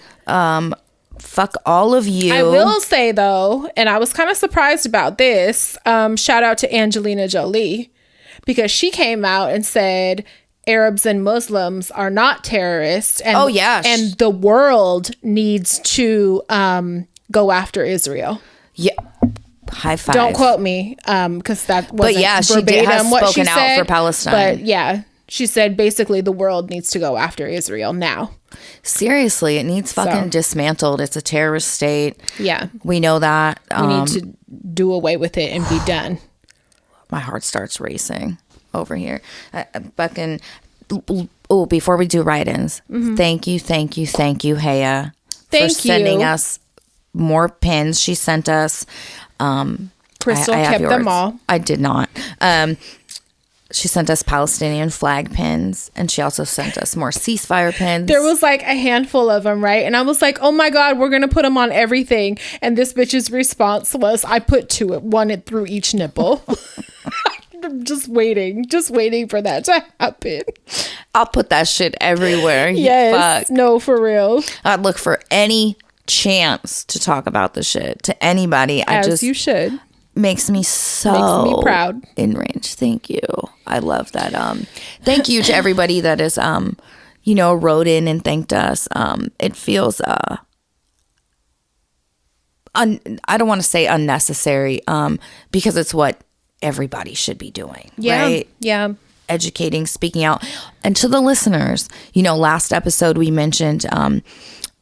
Fuck all of you. I will say though, and I was kind of surprised about this. Shout out to Angelina Jolie, because she came out and said Arabs and Muslims are not terrorists. And, Oh, yeah. and the world needs to go after Israel. Yeah. High five. Don't quote me, because that wasn't But yeah, she verbatim has what she spoken out said, for Palestine. But yeah, she said basically the world needs to go after Israel now. Seriously, it needs fucking dismantled. It's a terrorist state. Yeah, We know that. we need to do away with it and be done. My heart starts racing over here. Fucking. Oh, before we do write-ins, thank you, Haya, Thank for sending you. us more pins. She sent us. Crystal I have kept them yours. all. I did not. She sent us Palestinian flag pins, and she also sent us more ceasefire pins. There was like a handful of them, right? And I was like, oh my God, we're going to put them on everything. And this bitch's response was, I put one through each nipple. I'm just waiting for that to happen. I'll put that shit everywhere. Yes. Fuck. No, for real. I'd look for any chance to talk about the shit to anybody. As you should. Makes me so Makes me proud. enraged. Thank you. I love that. Thank you to everybody that is wrote in and thanked us. It feels, I don't want to say unnecessary, because it's what everybody should be doing. Yeah. Right? Yeah. Educating, speaking out. And to the listeners, last episode we mentioned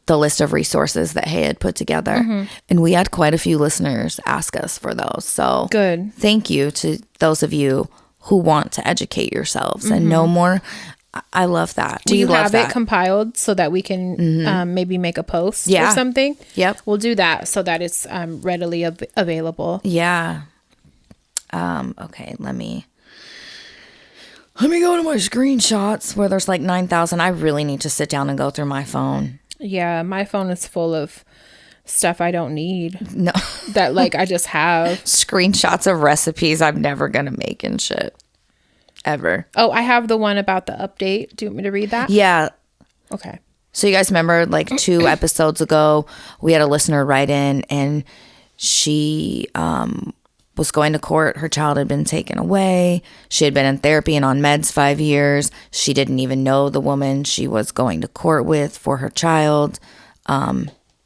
the list of resources that Hay had put together. And we had quite a few listeners ask us for those. So good. Thank you to those of you who want to educate yourselves and know more. I love that. Do you have it compiled so that we can maybe make a post or something? Yep. We'll do that so that it's readily available. Yeah. Okay, let me go to my screenshots where there's like 9,000. I really need to sit down and go through my phone. Yeah, my phone is full of stuff I don't need. No. That like I just have. Screenshots of recipes I'm never going to make and shit. Ever. Oh, I have the one about the update. Do you want me to read that? Yeah. Okay. So you guys remember like 2 episodes ago, we had a listener write in and she was going to court. Her child had been taken away. She had been in therapy and on meds 5 years. She didn't even know the woman she was going to court with for her child.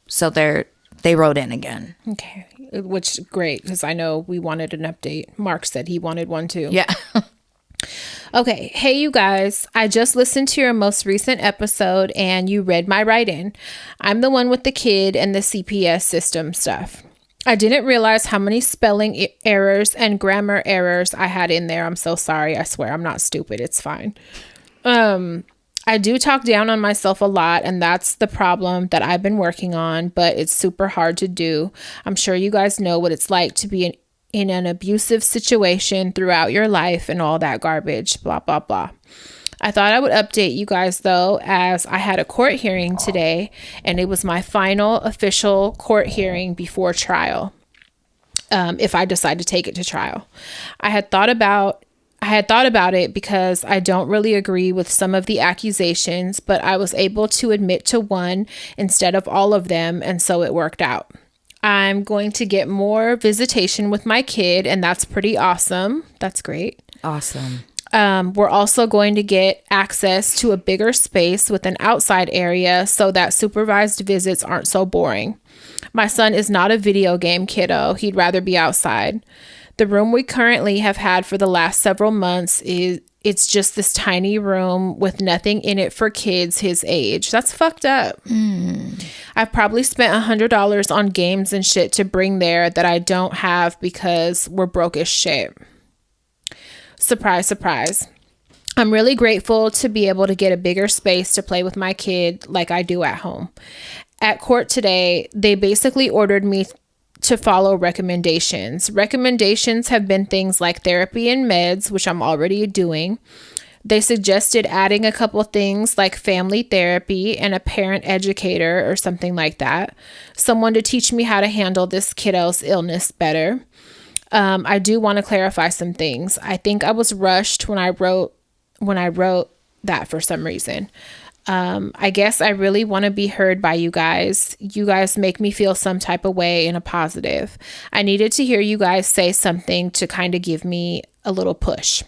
So they wrote in again. Okay. Which great, because I know we wanted an update. Mark said he wanted one too. Yeah. Okay. Hey, you guys. I just listened to your most recent episode and you read my write-in. I'm the one with the kid and the CPS system stuff. I didn't realize how many spelling errors and grammar errors I had in there. I'm so sorry. I swear I'm not stupid. It's fine. I do talk down on myself a lot, and that's the problem that I've been working on, but it's super hard to do. I'm sure you guys know what it's like to be in an abusive situation throughout your life and all that garbage, blah, blah, blah. I thought I would update you guys, though, as I had a court hearing today, and it was my final official court hearing before trial, if I decide to take it to trial. I had thought about it because I don't really agree with some of the accusations, but I was able to admit to one instead of all of them, and so it worked out. I'm going to get more visitation with my kid, and that's pretty awesome. That's great. Awesome. We're also going to get access to a bigger space with an outside area so that supervised visits aren't so boring. My son is not a video game kiddo. He'd rather be outside. The room we currently have had for the last several months it's just this tiny room with nothing in it for kids his age. That's fucked up. I've probably spent $100 on games and shit to bring there that I don't have because we're broke as shit. Surprise, surprise. I'm really grateful to be able to get a bigger space to play with my kid like I do at home. At court today, they basically ordered me to follow recommendations. Recommendations have been things like therapy and meds, which I'm already doing. They suggested adding a couple things like family therapy and a parent educator or something like that. Someone to teach me how to handle this kiddo's illness better. I do want to clarify some things. I think I was rushed when I wrote that for some reason. I guess I really want to be heard by you guys. You guys make me feel some type of way in a positive. I needed to hear you guys say something to kind of give me a little push.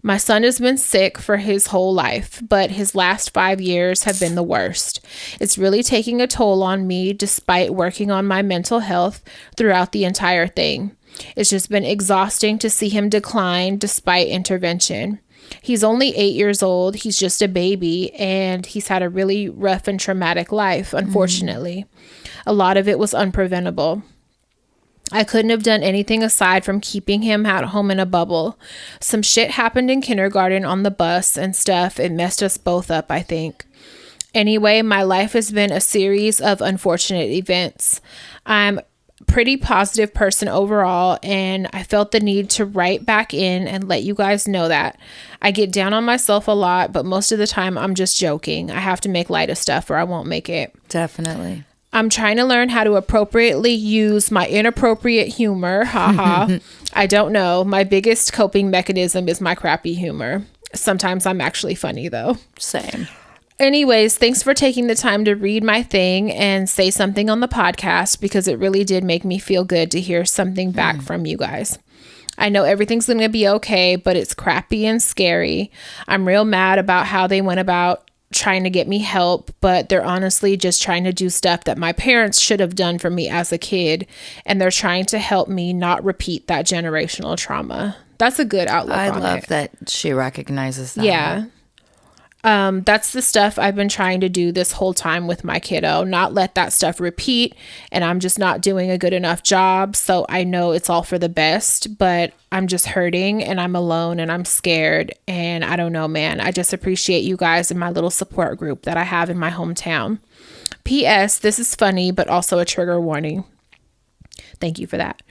My son has been sick for his whole life, but his last 5 years have been the worst. It's really taking a toll on me despite working on my mental health throughout the entire thing. It's just been exhausting to see him decline despite intervention. He's only 8 years old. He's just a baby, and he's had a really rough and traumatic life, unfortunately. A lot of it was unpreventable. I couldn't have done anything aside from keeping him at home in a bubble. Some shit happened in kindergarten on the bus and stuff. It messed us both up, I think. Anyway, my life has been a series of unfortunate events. I'm pretty positive person overall, and I felt the need to write back in and let you guys know that. I get down on myself a lot, but most of the time I'm just joking. I have to make light of stuff or I won't make it. Definitely. I'm trying to learn how to appropriately use my inappropriate humor. Haha. I don't know. My biggest coping mechanism is my crappy humor. Sometimes I'm actually funny though. Same. Anyways, thanks for taking the time to read my thing and say something on the podcast because it really did make me feel good to hear something back from you guys. I know everything's going to be okay, but it's crappy and scary. I'm real mad about how they went about trying to get me help, but they're honestly just trying to do stuff that my parents should have done for me as a kid. And they're trying to help me not repeat that generational trauma. That's a good outlook on it. I love that she recognizes that. Yeah. That's the stuff I've been trying to do this whole time with my kiddo, not let that stuff repeat. And I'm just not doing a good enough job. So I know it's all for the best, but I'm just hurting and I'm alone and I'm scared. And I don't know, man. I just appreciate you guys and my little support group that I have in my hometown. P.S. This is funny, but also a trigger warning. Thank you for that.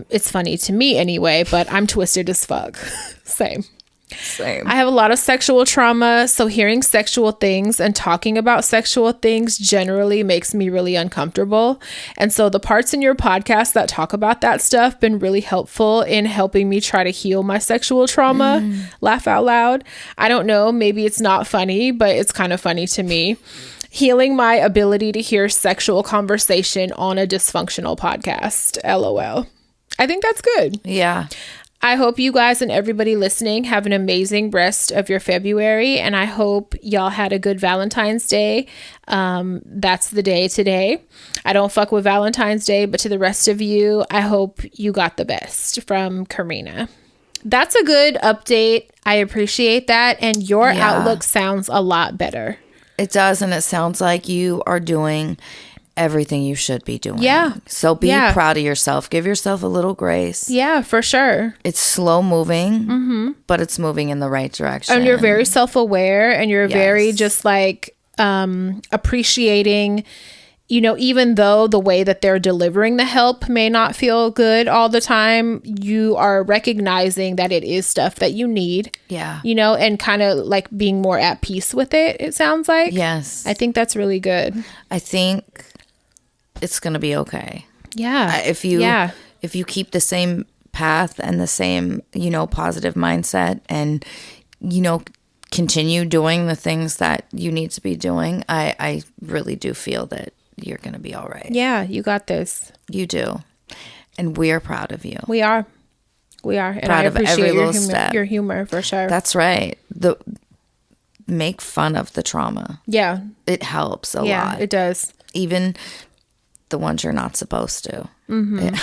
It's funny to me anyway, but I'm twisted as fuck. Same. I have a lot of sexual trauma, so hearing sexual things and talking about sexual things generally makes me really uncomfortable. And so the parts in your podcast that talk about that stuff been really helpful in helping me try to heal my sexual trauma. Laugh out loud. I don't know, maybe it's not funny, but it's kind of funny to me. Healing my ability to hear sexual conversation on a dysfunctional podcast. LOL. I think that's good. Yeah. I hope you guys and everybody listening have an amazing rest of your February, and I hope y'all had a good Valentine's Day. That's the day today. I don't fuck with Valentine's Day, but to the rest of you, I hope you got the best. From Karina. That's a good update. I appreciate that, and your outlook sounds a lot better. It does, and it sounds like you are doing everything you should be doing. Yeah. So be proud of yourself. Give yourself a little grace. Yeah, for sure. It's slow moving, but it's moving in the right direction. And you're very self-aware, and you're very just like appreciating, you know, even though the way that they're delivering the help may not feel good all the time, you are recognizing that it is stuff that you need. Yeah. You know, and kind of like being more at peace with it, it sounds like. Yes. I think that's really good. I think it's going to be okay. Yeah. If you keep the same path and the same, you know, positive mindset and, you know, continue doing the things that you need to be doing, I really do feel that you're going to be all right. Yeah, you got this. You do. And we're proud of you. We are. And Proud I of appreciate every little step. your humor for sure. That's right. Make fun of the trauma. Yeah. It helps a lot. Yeah, it does. Even the ones you're not supposed to. It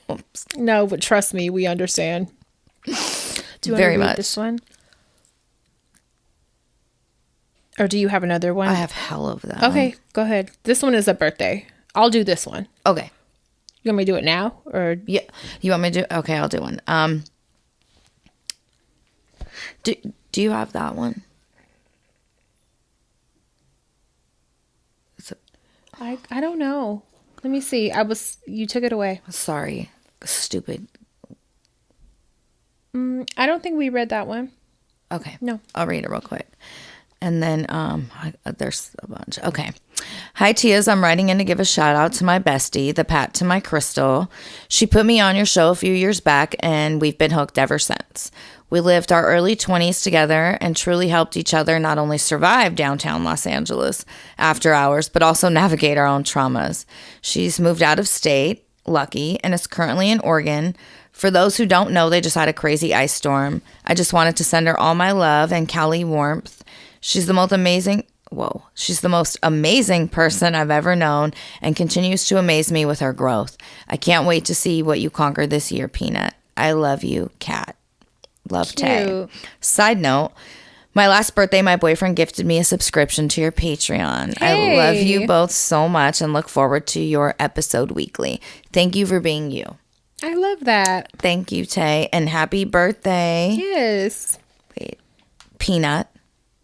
helps. No, but trust me, we understand. Do you want Very to read much. this one? Or do you have another one? I have hell of them. Okay, go ahead. This one is a birthday. I'll do this one. Okay. You want me to do it now? Or Yeah. You want me to do? Okay, I'll do one. Do you have that one? I don't know. Let me see. You took it away. Sorry. Stupid. I don't think we read that one. Okay. No. I'll read it real quick. And then there's a bunch. Okay. Hi, Tias. I'm writing in to give a shout out to my bestie, the Pat to my Crystal. She put me on your show a few years back, and we've been hooked ever since. We lived our early 20s together and truly helped each other not only survive downtown Los Angeles after hours, but also navigate our own traumas. She's moved out of state, lucky, and is currently in Oregon. For those who don't know, they just had a crazy ice storm. I just wanted to send her all my love and Cali warmth. She's the most amazing person I've ever known and continues to amaze me with her growth. I can't wait to see what you conquer this year, Peanut. I love you, Kat. Love, Tay. Side note, my last birthday, my boyfriend gifted me a subscription to your Patreon. Hey. I love you both so much and look forward to your episode weekly. Thank you for being you. I love that. Thank you, Tay. And happy birthday. Yes. Wait, Peanut.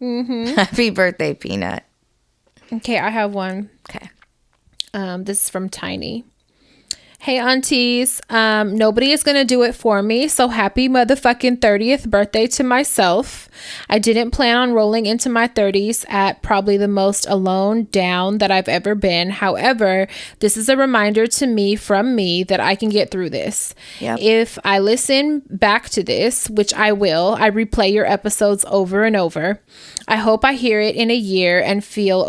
Happy birthday, Peanut. Okay, I have one. Okay. This is from Tiny. Hey, aunties. Nobody is going to do it for me. So happy motherfucking 30th birthday to myself. I didn't plan on rolling into my 30s at probably the most alone down that I've ever been. However, this is a reminder to me from me that I can get through this. Yep. If I listen back to this, which I will, I replay your episodes over and over. I hope I hear it in a year and feel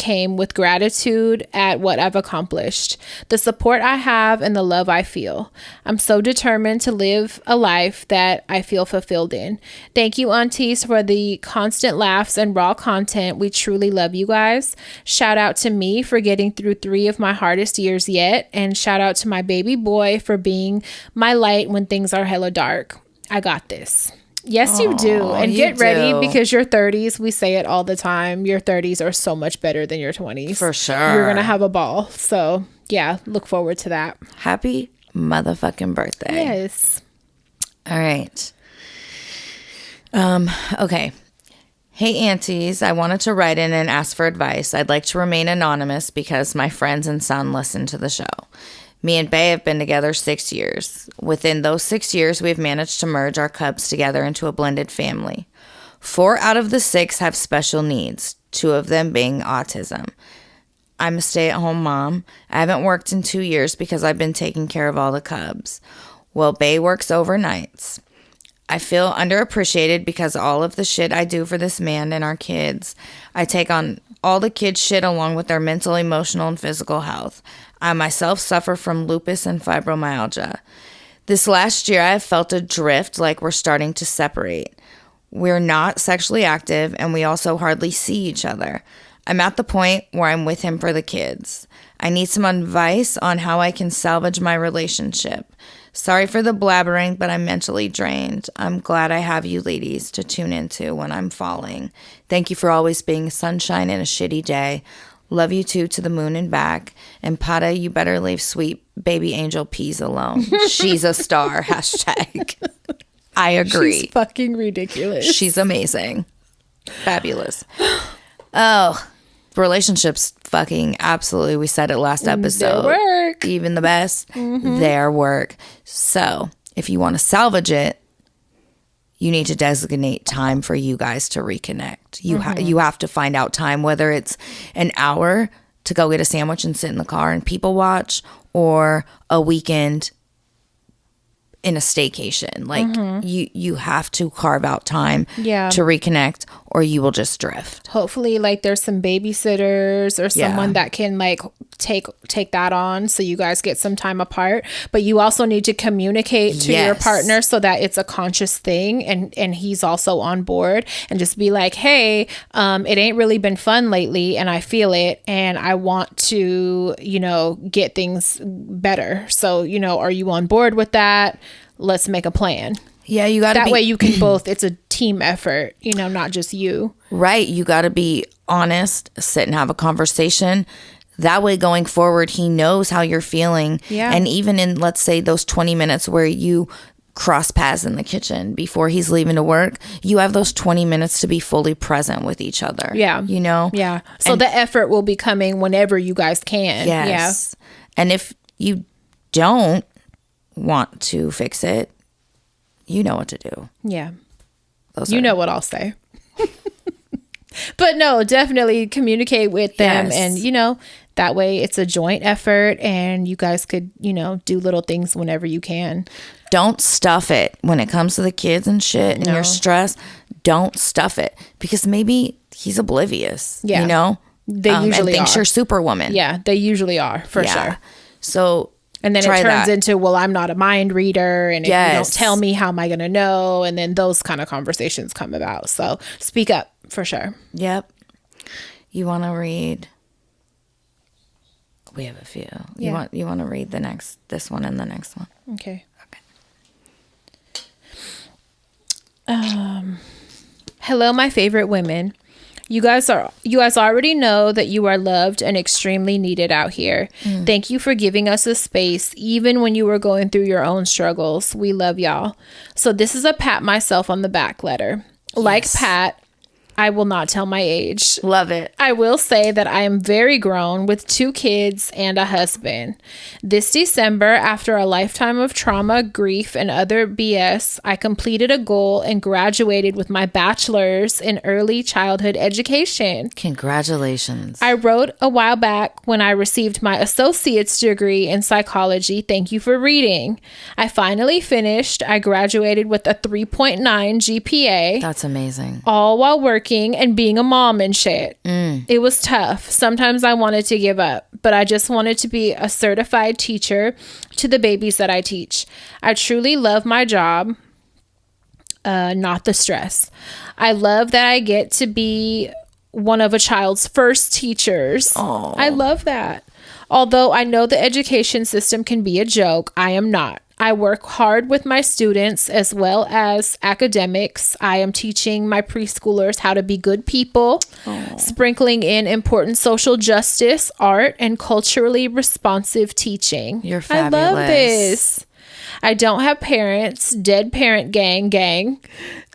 came with gratitude at what I've accomplished, the support I have, and the love I feel. I'm so determined to live a life that I feel fulfilled in. Thank you, aunties, for the constant laughs and raw content. We truly love you guys. Shout out to me for getting through 3 of my hardest years yet. And shout out to my baby boy for being my light when things are hella dark. I got this. Yes, you do. And get ready, because your 30s, we say it all the time, your 30s are so much better than your 20s. For sure. You're going to have a ball. So, yeah, look forward to that. Happy motherfucking birthday. Yes. All right. Okay. Hey, aunties, I wanted to write in and ask for advice. I'd like to remain anonymous because my friends and son listen to the show. Me and Bae have been together 6 years. Within those 6 years, we've managed to merge our cubs together into a blended family. 4 out of the 6 have special needs, 2 of them being autism. I'm a stay-at-home mom. I haven't worked in 2 years because I've been taking care of all the cubs. Well, Bae works overnights. I feel underappreciated because all of the shit I do for this man and our kids. I take on all the kids' shit along with their mental, emotional, and physical health. I myself suffer from lupus and fibromyalgia. This last year, I have felt a drift, like we're starting to separate. We're not sexually active, and we also hardly see each other. I'm at the point where I'm with him for the kids. I need some advice on how I can salvage my relationship. Sorry for the blabbering, but I'm mentally drained. I'm glad I have you ladies to tune into when I'm falling. Thank you for always being sunshine in a shitty day. Love you too, to the moon and back. And Pata, you better leave sweet baby angel peas alone. She's a star. Hashtag. I agree. She's fucking ridiculous. She's amazing. Fabulous. Oh, relationships fucking absolutely. We said it last episode. Their work. Even the best. Their work. So if you want to salvage it, you need to designate time for you guys to reconnect. You have to find out time, whether it's an hour to go get a sandwich and sit in the car and people watch, or a weekend in a staycation. Like you have to carve out time to reconnect, or you will just drift. Hopefully, like, there's some babysitters or someone that can like take that on, so you guys get some time apart. But you also need to communicate to your partner so that it's a conscious thing, and he's also on board, and just be like, hey, it ain't really been fun lately, and I feel it, and I want to, get things better. So, are you on board with that? Let's make a plan. Yeah, you got to that way you can both, it's a team effort, not just you. Right. You got to be honest, sit and have a conversation. That way going forward, he knows how you're feeling. Yeah. And even in, let's say, those 20 minutes where you cross paths in the kitchen before he's leaving to work, you have those 20 minutes to be fully present with each other. Yeah. Yeah. So the effort will be coming whenever you guys can. Yes. Yeah. And if you don't want to fix it, you know what to do. Yeah. You know what I'll say. But no, definitely communicate with them. And, that way it's a joint effort, and you guys could, do little things whenever you can. Don't stuff it when it comes to the kids and shit and your stress. Don't stuff it, because maybe he's oblivious. Yeah. They usually thinks you're Superwoman. Yeah, they usually are, for sure. So, and then it turns into, well, I'm not a mind reader, and if you don't tell me, how am I going to know? And then those kind of conversations come about. So speak up, for sure. Yep. You want to read? We have a few. Yeah. You want to read this one and the next one? Okay. Hello, my favorite women. You guys already know that you are loved and extremely needed out here. Thank you for giving us a space, even when you were going through your own struggles. We love y'all. So this is a pat myself on the back letter. Like Pat, I will not tell my age. Love it. I will say that I am very grown with 2 kids and a husband. This December, after a lifetime of trauma, grief, and other BS, I completed a goal and graduated with my bachelor's in early childhood education. Congratulations. I wrote a while back when I received my associate's degree in psychology. Thank you for reading. I finally finished. I graduated with a 3.9 GPA. That's amazing. All while working working and being a mom and shit. It was tough. Sometimes I wanted to give up, but I just wanted to be a certified teacher to the babies that I teach. I truly love my job, not the stress. I love that I get to be one of a child's first teachers. Aww. I love that. Although I know the education system can be a joke, I am not. I work hard with my students as well as academics. I am teaching my preschoolers how to be good people, sprinkling in important social justice, art, and culturally responsive teaching. You're fabulous. I love this. I don't have parents. Dead parent gang.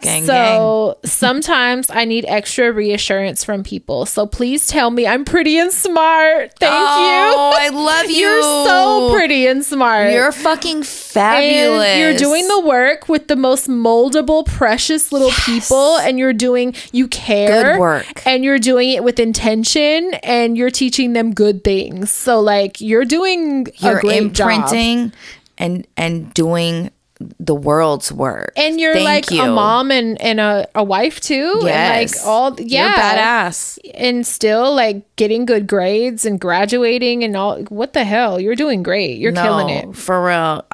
So sometimes I need extra reassurance from people. So please tell me I'm pretty and smart. Thank you. I love you. You're so pretty and smart. You're fucking fabulous. And you're doing the work with the most moldable, precious little people. And you care. Good work. And you're doing it with intention. And you're teaching them good things. So like you're doing a great job. Imprinting and doing the world's work. And you're Thank like you. a mom and a wife too. Yes. And like You're badass. And still like getting good grades and graduating and all. What the hell? You're doing great. You're killing it. For real.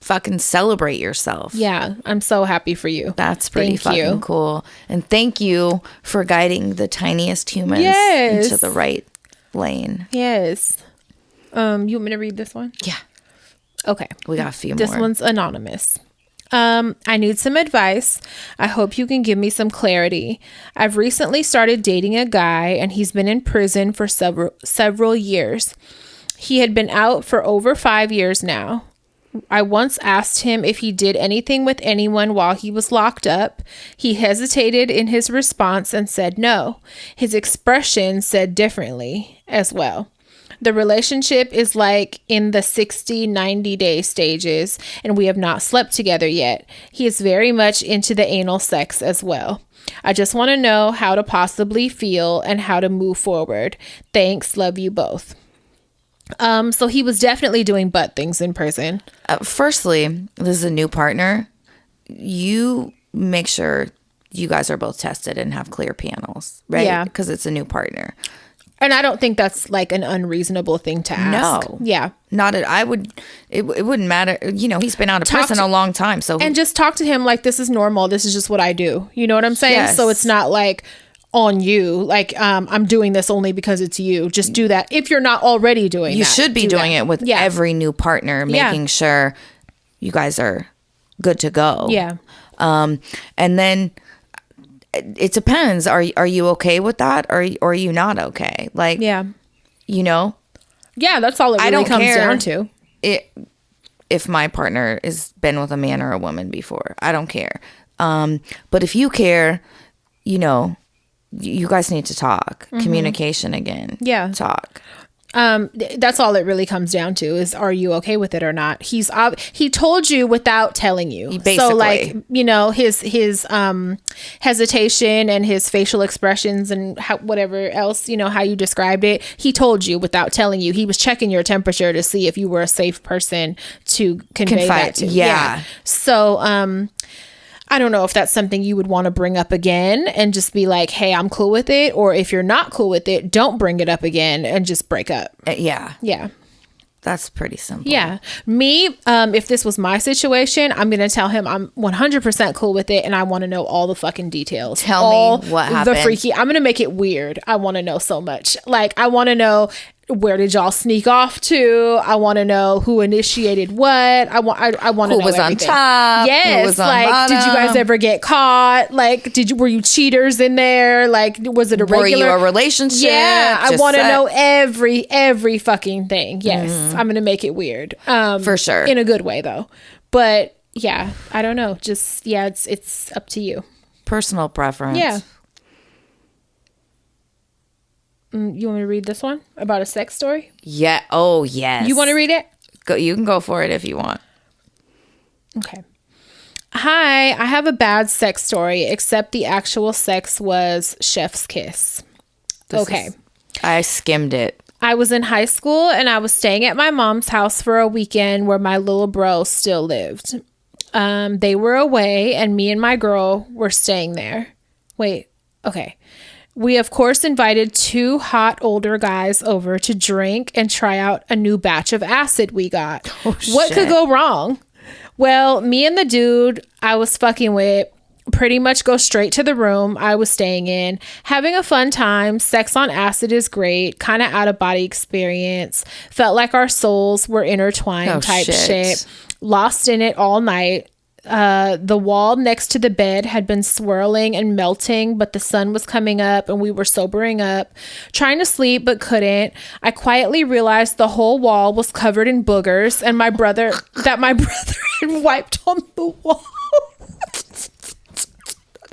Fucking celebrate yourself. Yeah. I'm so happy for you. That's pretty fucking cool. And thank you for guiding the tiniest humans into the right lane. Yes. You want me to read this one? Yeah. Okay. We got a few more. This one's anonymous. I need some advice. I hope you can give me some clarity. I've recently started dating a guy and he's been in prison for several years. He had been out for over 5 years now. I once asked him if he did anything with anyone while he was locked up. He hesitated in his response and said no. His expression said differently as well. The relationship is like in the 60, 90-day stages, and we have not slept together yet. He is very much into the anal sex as well. I just want to know how to possibly feel and how to move forward. Thanks. Love you both. So he was definitely doing butt things in prison. Firstly, this is a new partner. You make sure you guys are both tested and have clear panels, right? Yeah. Because it's a new partner. And I don't think that's like an unreasonable thing to ask. No. Yeah. It wouldn't matter. You know, he's been out of prison a long time. So and just talk to him like this is normal. This is just what I do. You know what I'm saying? Yes. So it's not like on you. Like, I'm doing this only because it's you. Just do that. If you're not already doing you that. should be doing it with every new partner, making sure you guys are good to go. Yeah. And then it depends. Are you okay with that? Or are you not okay? Like, you know? Yeah, that's all it really comes down to. If my partner has been with a man or a woman before, I don't care. But if you care, you know, you guys need to talk. Communication again. Yeah. Talk. That's all it really comes down to is, are you okay with it or not? He told you without telling you. Basically. So like, you know, his hesitation and his facial expressions and whatever else, you know, how you described it, he told you without telling you. He was checking your temperature to see if you were a safe person to convey that to. Yeah. So, I don't know if that's something you would want to bring up again and just be like, hey, I'm cool with it. Or if you're not cool with it, don't bring it up again and just break up. Yeah. Yeah. That's pretty simple. Yeah. Me, if this was my situation, I'm going to tell him I'm 100% cool with it and I want to know all the fucking details. Tell me what happened. I'm going to make it weird. I want to know so much. Like, I want to know, where did y'all sneak off to? I want to know who initiated what. I want to know who was everything. on top. Yes, who was on like bottom. did you guys ever get caught? Like, were you cheaters in there? Like, was it a regular? Were you a relationship? Yeah, I want to know every fucking thing. Yes, I'm gonna make it weird. For sure, in a good way though. But yeah, I don't know. Just it's up to you. Personal preference. Yeah. You want me to read this one about a sex story? Yeah. Oh, yes. You want to read it? Go. You can go for it if you want. Okay. Hi, I have a bad sex story, except the actual sex was chef's kiss. I skimmed it. I was in high school and I was staying at my mom's house for a weekend where my little bro still lived. They were away and me and my girl were staying there. Wait. Okay. We, of course, invited 2 hot older guys over to drink and try out a new batch of acid we got. What could go wrong? Well, me and the dude I was fucking with pretty much go straight to the room I was staying in, having a fun time. Sex on acid is great, kind of out of body experience. Felt like our souls were intertwined type shit. Lost in it all night. The wall next to the bed had been swirling and melting, but the sun was coming up and we were sobering up, trying to sleep but couldn't. I quietly realized the whole wall was covered in boogers and my brother had wiped on the wall.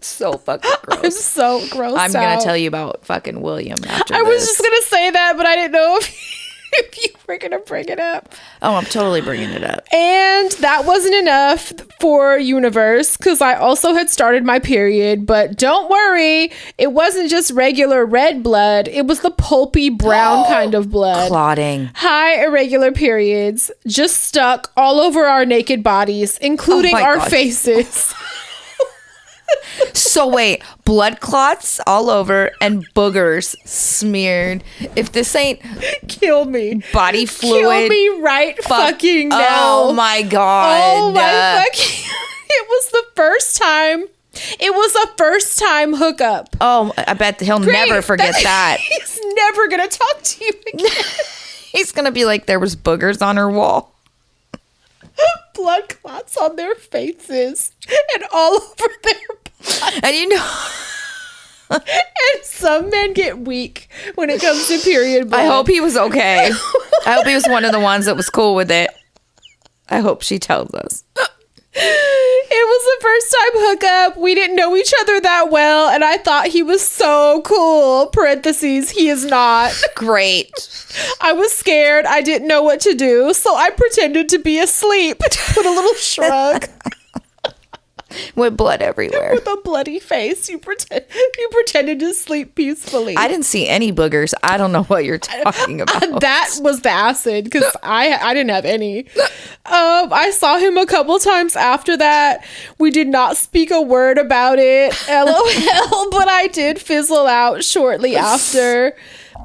So fucking gross. I'm so grossed I'm going to tell you about fucking William after I was just going to say that, but I didn't know if you were going to bring it up. Oh, I'm totally bringing it up. And that wasn't enough for universe, because I also had started my period. But don't worry, it wasn't just regular red blood. It was the pulpy brown kind of blood. Clotting. High irregular periods just stuck all over our naked bodies, including our faces. So wait, blood clots all over and boogers smeared. If this ain't kill me, body fluid, kill me right fucking now. Oh my god! Oh my fucking! It was the first time. It was a first time hookup. Oh, I bet he'll never forget that. He's never gonna talk to you again. He's gonna be like, there was boogers on her wall. Blood clots on their faces and all over their bodies. And you know, and some men get weak when it comes to period blood. I hope he was okay. I hope he was one of the ones that was cool with it. I hope she tells us. It was the first time hookup. We didn't know each other that well, and I thought he was so cool. Parentheses, he is not. Great. I was scared. I didn't know what to do, so I pretended to be asleep. Put a little shrug. With blood everywhere. With a bloody face. You pretended to sleep peacefully. I didn't see any boogers. I don't know what you're talking about. That was the acid, because I didn't have any. I saw him a couple times after that. We did not speak a word about it. LOL, but I did fizzle out shortly after.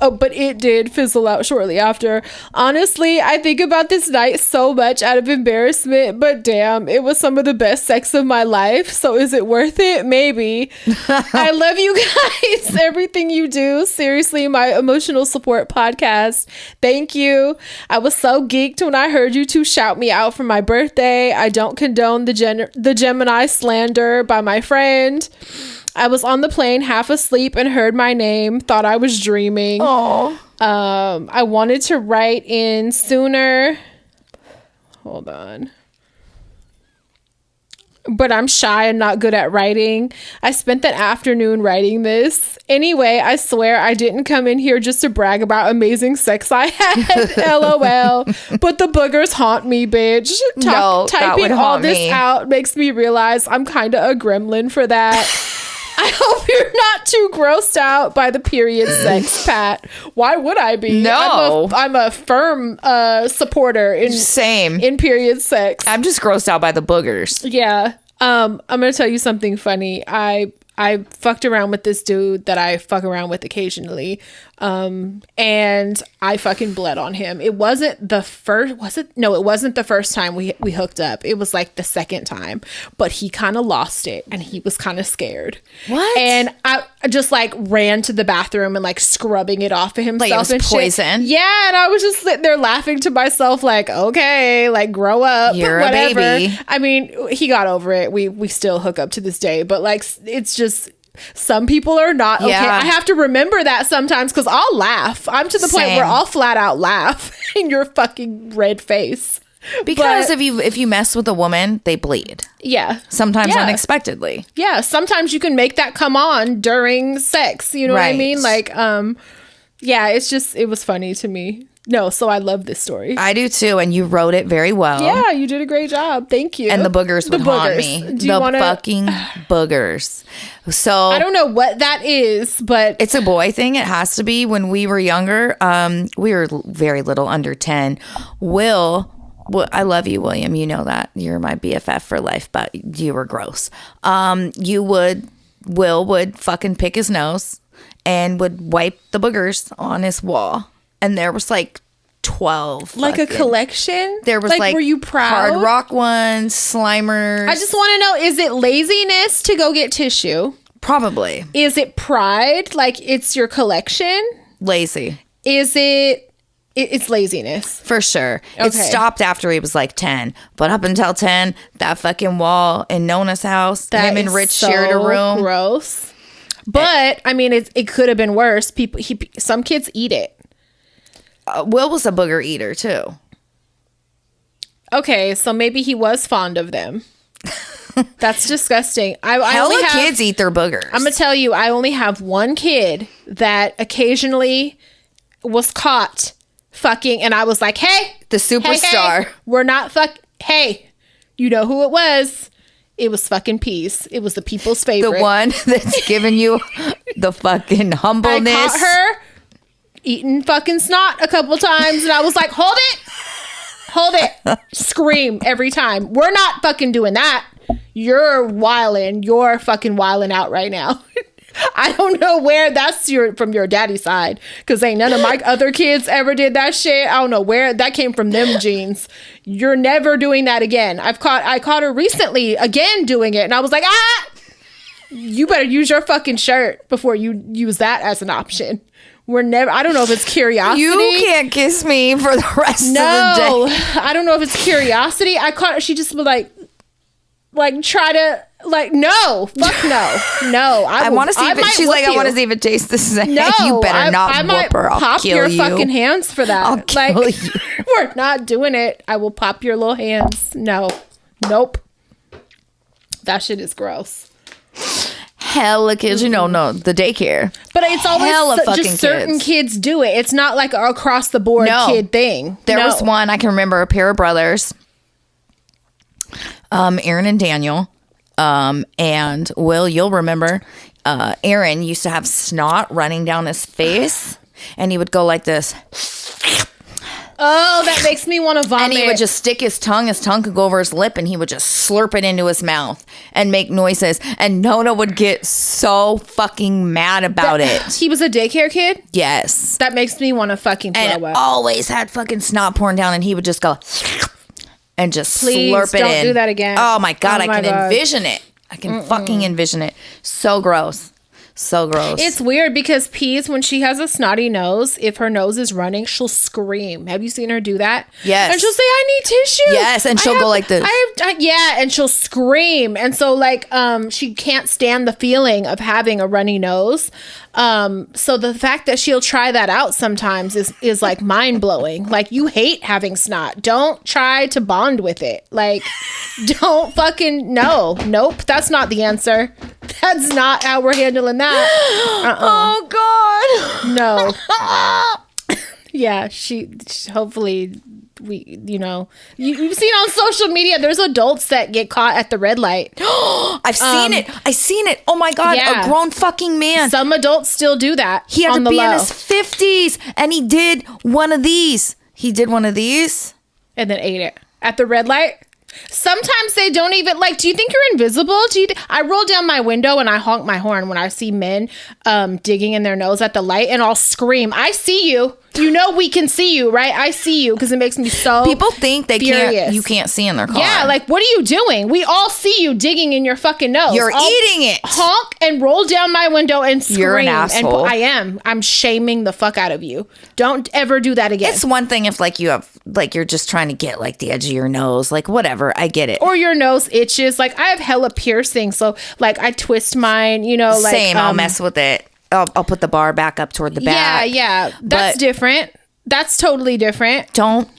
Oh, but it did fizzle out shortly after. Honestly, I think about this night so much out of embarrassment, but damn, it was some of the best sex of my life. So is it worth it? Maybe. I love you guys. Everything you do. Seriously, my emotional support podcast. Thank you. I was so geeked when I heard you two shout me out for my birthday. I don't condone the Gemini slander by my friend. I was on the plane half asleep and heard my name, thought I was dreaming. Oh. I wanted to write in sooner. Hold on. But I'm shy and not good at writing. I spent the afternoon writing this. Anyway, I swear I didn't come in here just to brag about amazing sex I had. LOL. But the boogers haunt me, bitch. Typing all this out makes me realize I'm kind of a gremlin for that. I hope you're not too grossed out by the period sex, Pat. Why would I be? No. I'm a firm supporter in period sex. I'm just grossed out by the boogers. Yeah. I'm going to tell you something funny. I fucked around with this dude that I fuck around with occasionally. And I fucking bled on him. It wasn't the first, was it? No, it wasn't the first time we hooked up. It was like the second time, but he kind of lost it and he was kind of scared. What? And I just like ran to the bathroom and like scrubbing it off of himself. Like it was and poison? Shit. Yeah. And I was just sitting there laughing to myself like, okay, like grow up. You're whatever. a baby. I mean, he got over it. We still hook up to this day, but like, it's just, some people are not okay. I have to remember that sometimes because I'll laugh. I'm to the point where I'll flat out laugh in your fucking red face. Because if you mess with a woman, they bleed. Yeah. Sometimes unexpectedly. Yeah. Sometimes you can make that come on during sex. You know what I mean? Like, yeah, it was funny to me. No, so I love this story. I do too, and you wrote it very well. Yeah, you did a great job. Thank you. And the boogers would haunt me. Fucking boogers. So I don't know what that is, but it's a boy thing. It has to be. When we were younger, we were very little, under 10. Well, I love you, William. You know that. You're my BFF for life, but you were gross. You would Will would fucking pick his nose and would wipe the boogers on his wall. And there was like 12. Like a collection? There was like were you proud? Hard Rock ones, Slimers. I just want to know, is it laziness to go get tissue? Probably. Is it pride? Like it's your collection? Lazy. Is it's laziness. For sure. Okay. It stopped after he was like 10. But up until 10, that fucking wall in Nona's house, him and Rich shared a room. Gross. But I mean, it could have been worse. Some kids eat it. Will was a booger eater too. Okay, so maybe he was fond of them. That's disgusting. Hella kids eat their boogers. I'm gonna tell you, I only have one kid that occasionally was caught fucking, and I was like, "Hey, the superstar. Hey, we're not Hey, you know who it was? It was fucking Peas. It was the people's favorite. The one that's giving you the fucking humbleness. I caught her eating fucking snot a couple times, and I was like, hold it, scream every time. We're not fucking doing that. You're fucking wilding out right now. I don't know where that's from your daddy's side, because ain't none of my other kids ever did that shit. I don't know where that came from, them genes. You're never doing that again. I caught her recently again doing it, and I was like, you better use your fucking shirt before you use that as an option. I don't know if it's curiosity. You can't kiss me for the rest of the day. No, I don't know if it's curiosity. I caught her. She just would like try to no, fuck no. I want to see if she's like, I want to see if it tastes the same. No, you better not whoop her. I'll pop kill your you. fucking hands for that. I'll kill you. We're not doing it. I will pop your little hands. No, nope. That shit is gross. Hella kids, no, the daycare. But it's always just certain kids do it. It's not like an across the board kid thing. There was one, I can remember, a pair of brothers, Aaron and Daniel, and Will, you'll remember, Aaron used to have snot running down his face, and he would go like this. Oh, that makes me want to vomit. And he would just stick his tongue could go over his lip, and he would just slurp it into his mouth and make noises. And Nona would get so fucking mad about it. He was a daycare kid? Yes. That makes me want to fucking throw and up. Always had fucking snot pouring down, and he would just go and just Please, slurp it in. don't do that again. Oh my God, Oh my I can God. envision it. I can fucking envision it. So gross. So gross. It's weird because Peas, when she has a snotty nose, if her nose is running, she'll scream. Have you seen her do that? Yes. And she'll say, I need tissue. Yes, and she'll go like this. Yeah, and she'll scream. And so she can't stand the feeling of having a runny nose. So the fact that she'll try that out sometimes is like mind blowing. Like, you hate having snot. Don't try to bond with it. Like, don't fucking nope. That's not the answer. That's not how we're handling that. Oh God. No. Yeah, she hopefully you've seen on social media, there's adults that get caught at the red light. I've seen it. Oh my God. Yeah. A grown fucking man. Some adults still do that. He had on to the be low. in his 50s, and he did one of these. And then ate it at the red light. Sometimes they don't even do you think you're invisible? I roll down my window and I honk my horn when I see men digging in their nose at the light, and I'll scream, I see you. You know we can see you, right? I see you, because it makes me so People think they furious. you can't see in their car. Yeah, what are you doing? We all see you digging in your fucking nose. You're eating it. Honk and roll down my window and scream. You're an asshole. And I am. I'm shaming the fuck out of you. Don't ever do that again. It's one thing if you have you're just trying to get the edge of your nose, whatever. I get it. Or your nose itches. I have hella piercings, so I twist mine. Same. I'll mess with it. I'll put the bar back up toward the back. Yeah. That's different. That's totally different. Don't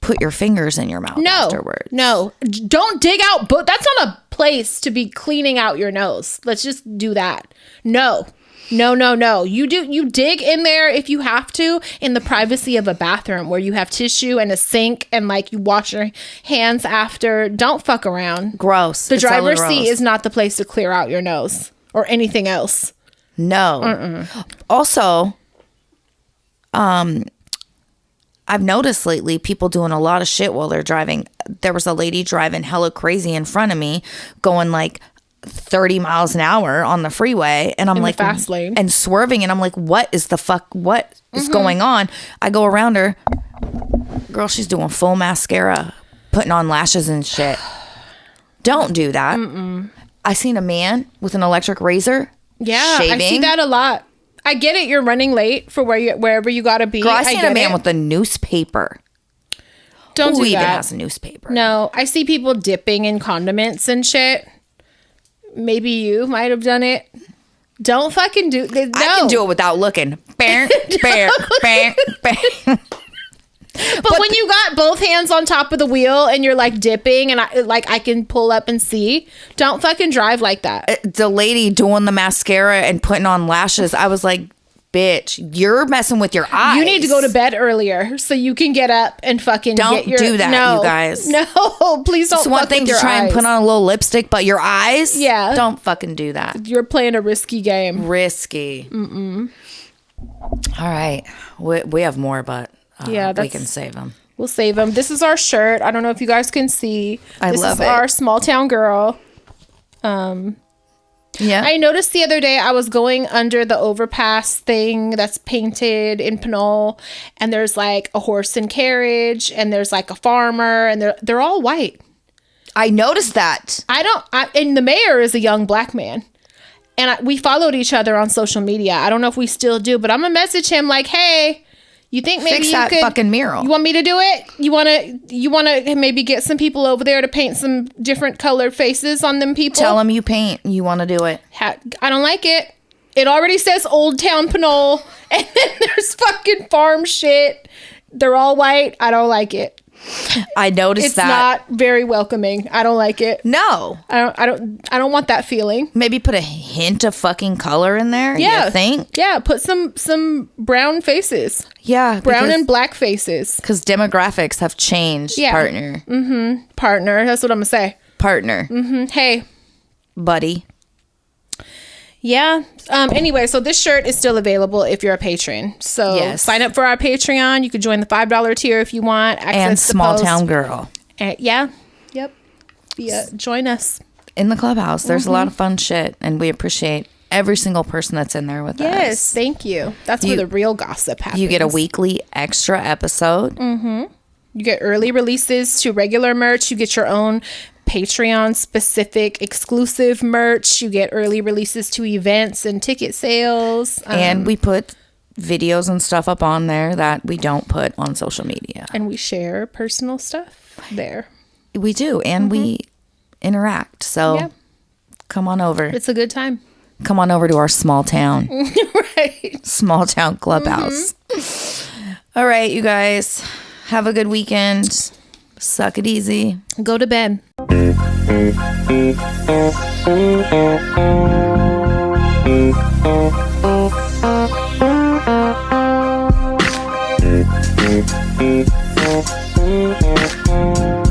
put your fingers in your mouth afterwards. No. Don't dig out. But that's not a place to be cleaning out your nose. Let's just do that. No. You dig in there if you have to, in the privacy of a bathroom where you have tissue and a sink, and you wash your hands after. Don't fuck around. Gross. The driver's seat is not the place to clear out your nose or anything else. No. Also, I've noticed lately people doing a lot of shit while they're driving. There was a lady driving hella crazy in front of me, going 30 miles an hour on the freeway, and I'm In the like fast lane. and swerving, and I'm like, what is the fuck? What is going on? I go around her. Girl, she's doing full mascara, putting on lashes and shit. Don't do that. I seen a man with an electric razor. Yeah, shaving. I see that a lot. I get it. You're running late for wherever you gotta be. Girl, I seen get a man it. with a newspaper. Don't Who do even that. has a newspaper? No, I see people dipping in condiments and shit. Maybe you might have done it. Don't fucking do. No. I can do it without looking. Bang, bang, bang, bang. But when you got both hands on top of the wheel and you're like dipping and I can pull up and see, don't fucking drive like that. The lady doing the mascara and putting on lashes, I was like, bitch, you're messing with your eyes. You need to go to bed earlier so you can get up and fucking Don't get your... do that, no, you guys. No, please don't. It's one fuck thing with to your try eyes. and put on a little lipstick, but your eyes? Yeah. Don't fucking do that. You're playing a risky game. Risky. All right. We have more, but Yeah, we can save them. We'll save them. This is our shirt. I don't know if you guys can see. I this love is it. our small town girl. Yeah. I noticed the other day I was going under the overpass thing that's painted in Pinole, and there's like a horse and carriage, and there's like a farmer, and they're all white. I noticed that. And the mayor is a young black man. And we followed each other on social media. I don't know if we still do, but I'm gonna message him like, "Hey, you think maybe Fix you that could fucking mural. You want me to do it? You wanna maybe get some people over there to paint some different colored faces on them people? Tell them you paint. You want to do it. I don't like it. It already says Old Town Pinole, and then there's fucking farm shit. They're all white. I don't like it. I noticed It's that. not very welcoming. I don't like it. No. I don't want that feeling. Maybe put a hint of fucking color in there. Yeah. You think? Yeah, put some brown faces. Yeah. Brown and black faces. because demographics have changed. Yeah. Partner. Partner. That's what I'm gonna say. Partner. Hey. Buddy. Yeah. Anyway, so this shirt is still available if you're a patron. So Yes. sign up for our Patreon. You can join the $5 tier if you want. Access And to small posts. town girl. Yeah. Yep. Yeah. Join us. In the clubhouse. There's a lot of fun shit. And we appreciate every single person that's in there with Yes. us. Thank you. That's where the real gossip happens. You get a weekly extra episode. You get early releases to regular merch. You get your own Patreon specific exclusive merch. You get early releases to events and ticket sales. And we put videos and stuff up on there that we don't put on social media. And we share personal stuff there. We do. And we interact. So Yeah. come on over. It's a good time. Come on over to our small town. Right. Small town clubhouse. All right, you guys. Have a good weekend. Suck it easy. Go to bed. Thank you.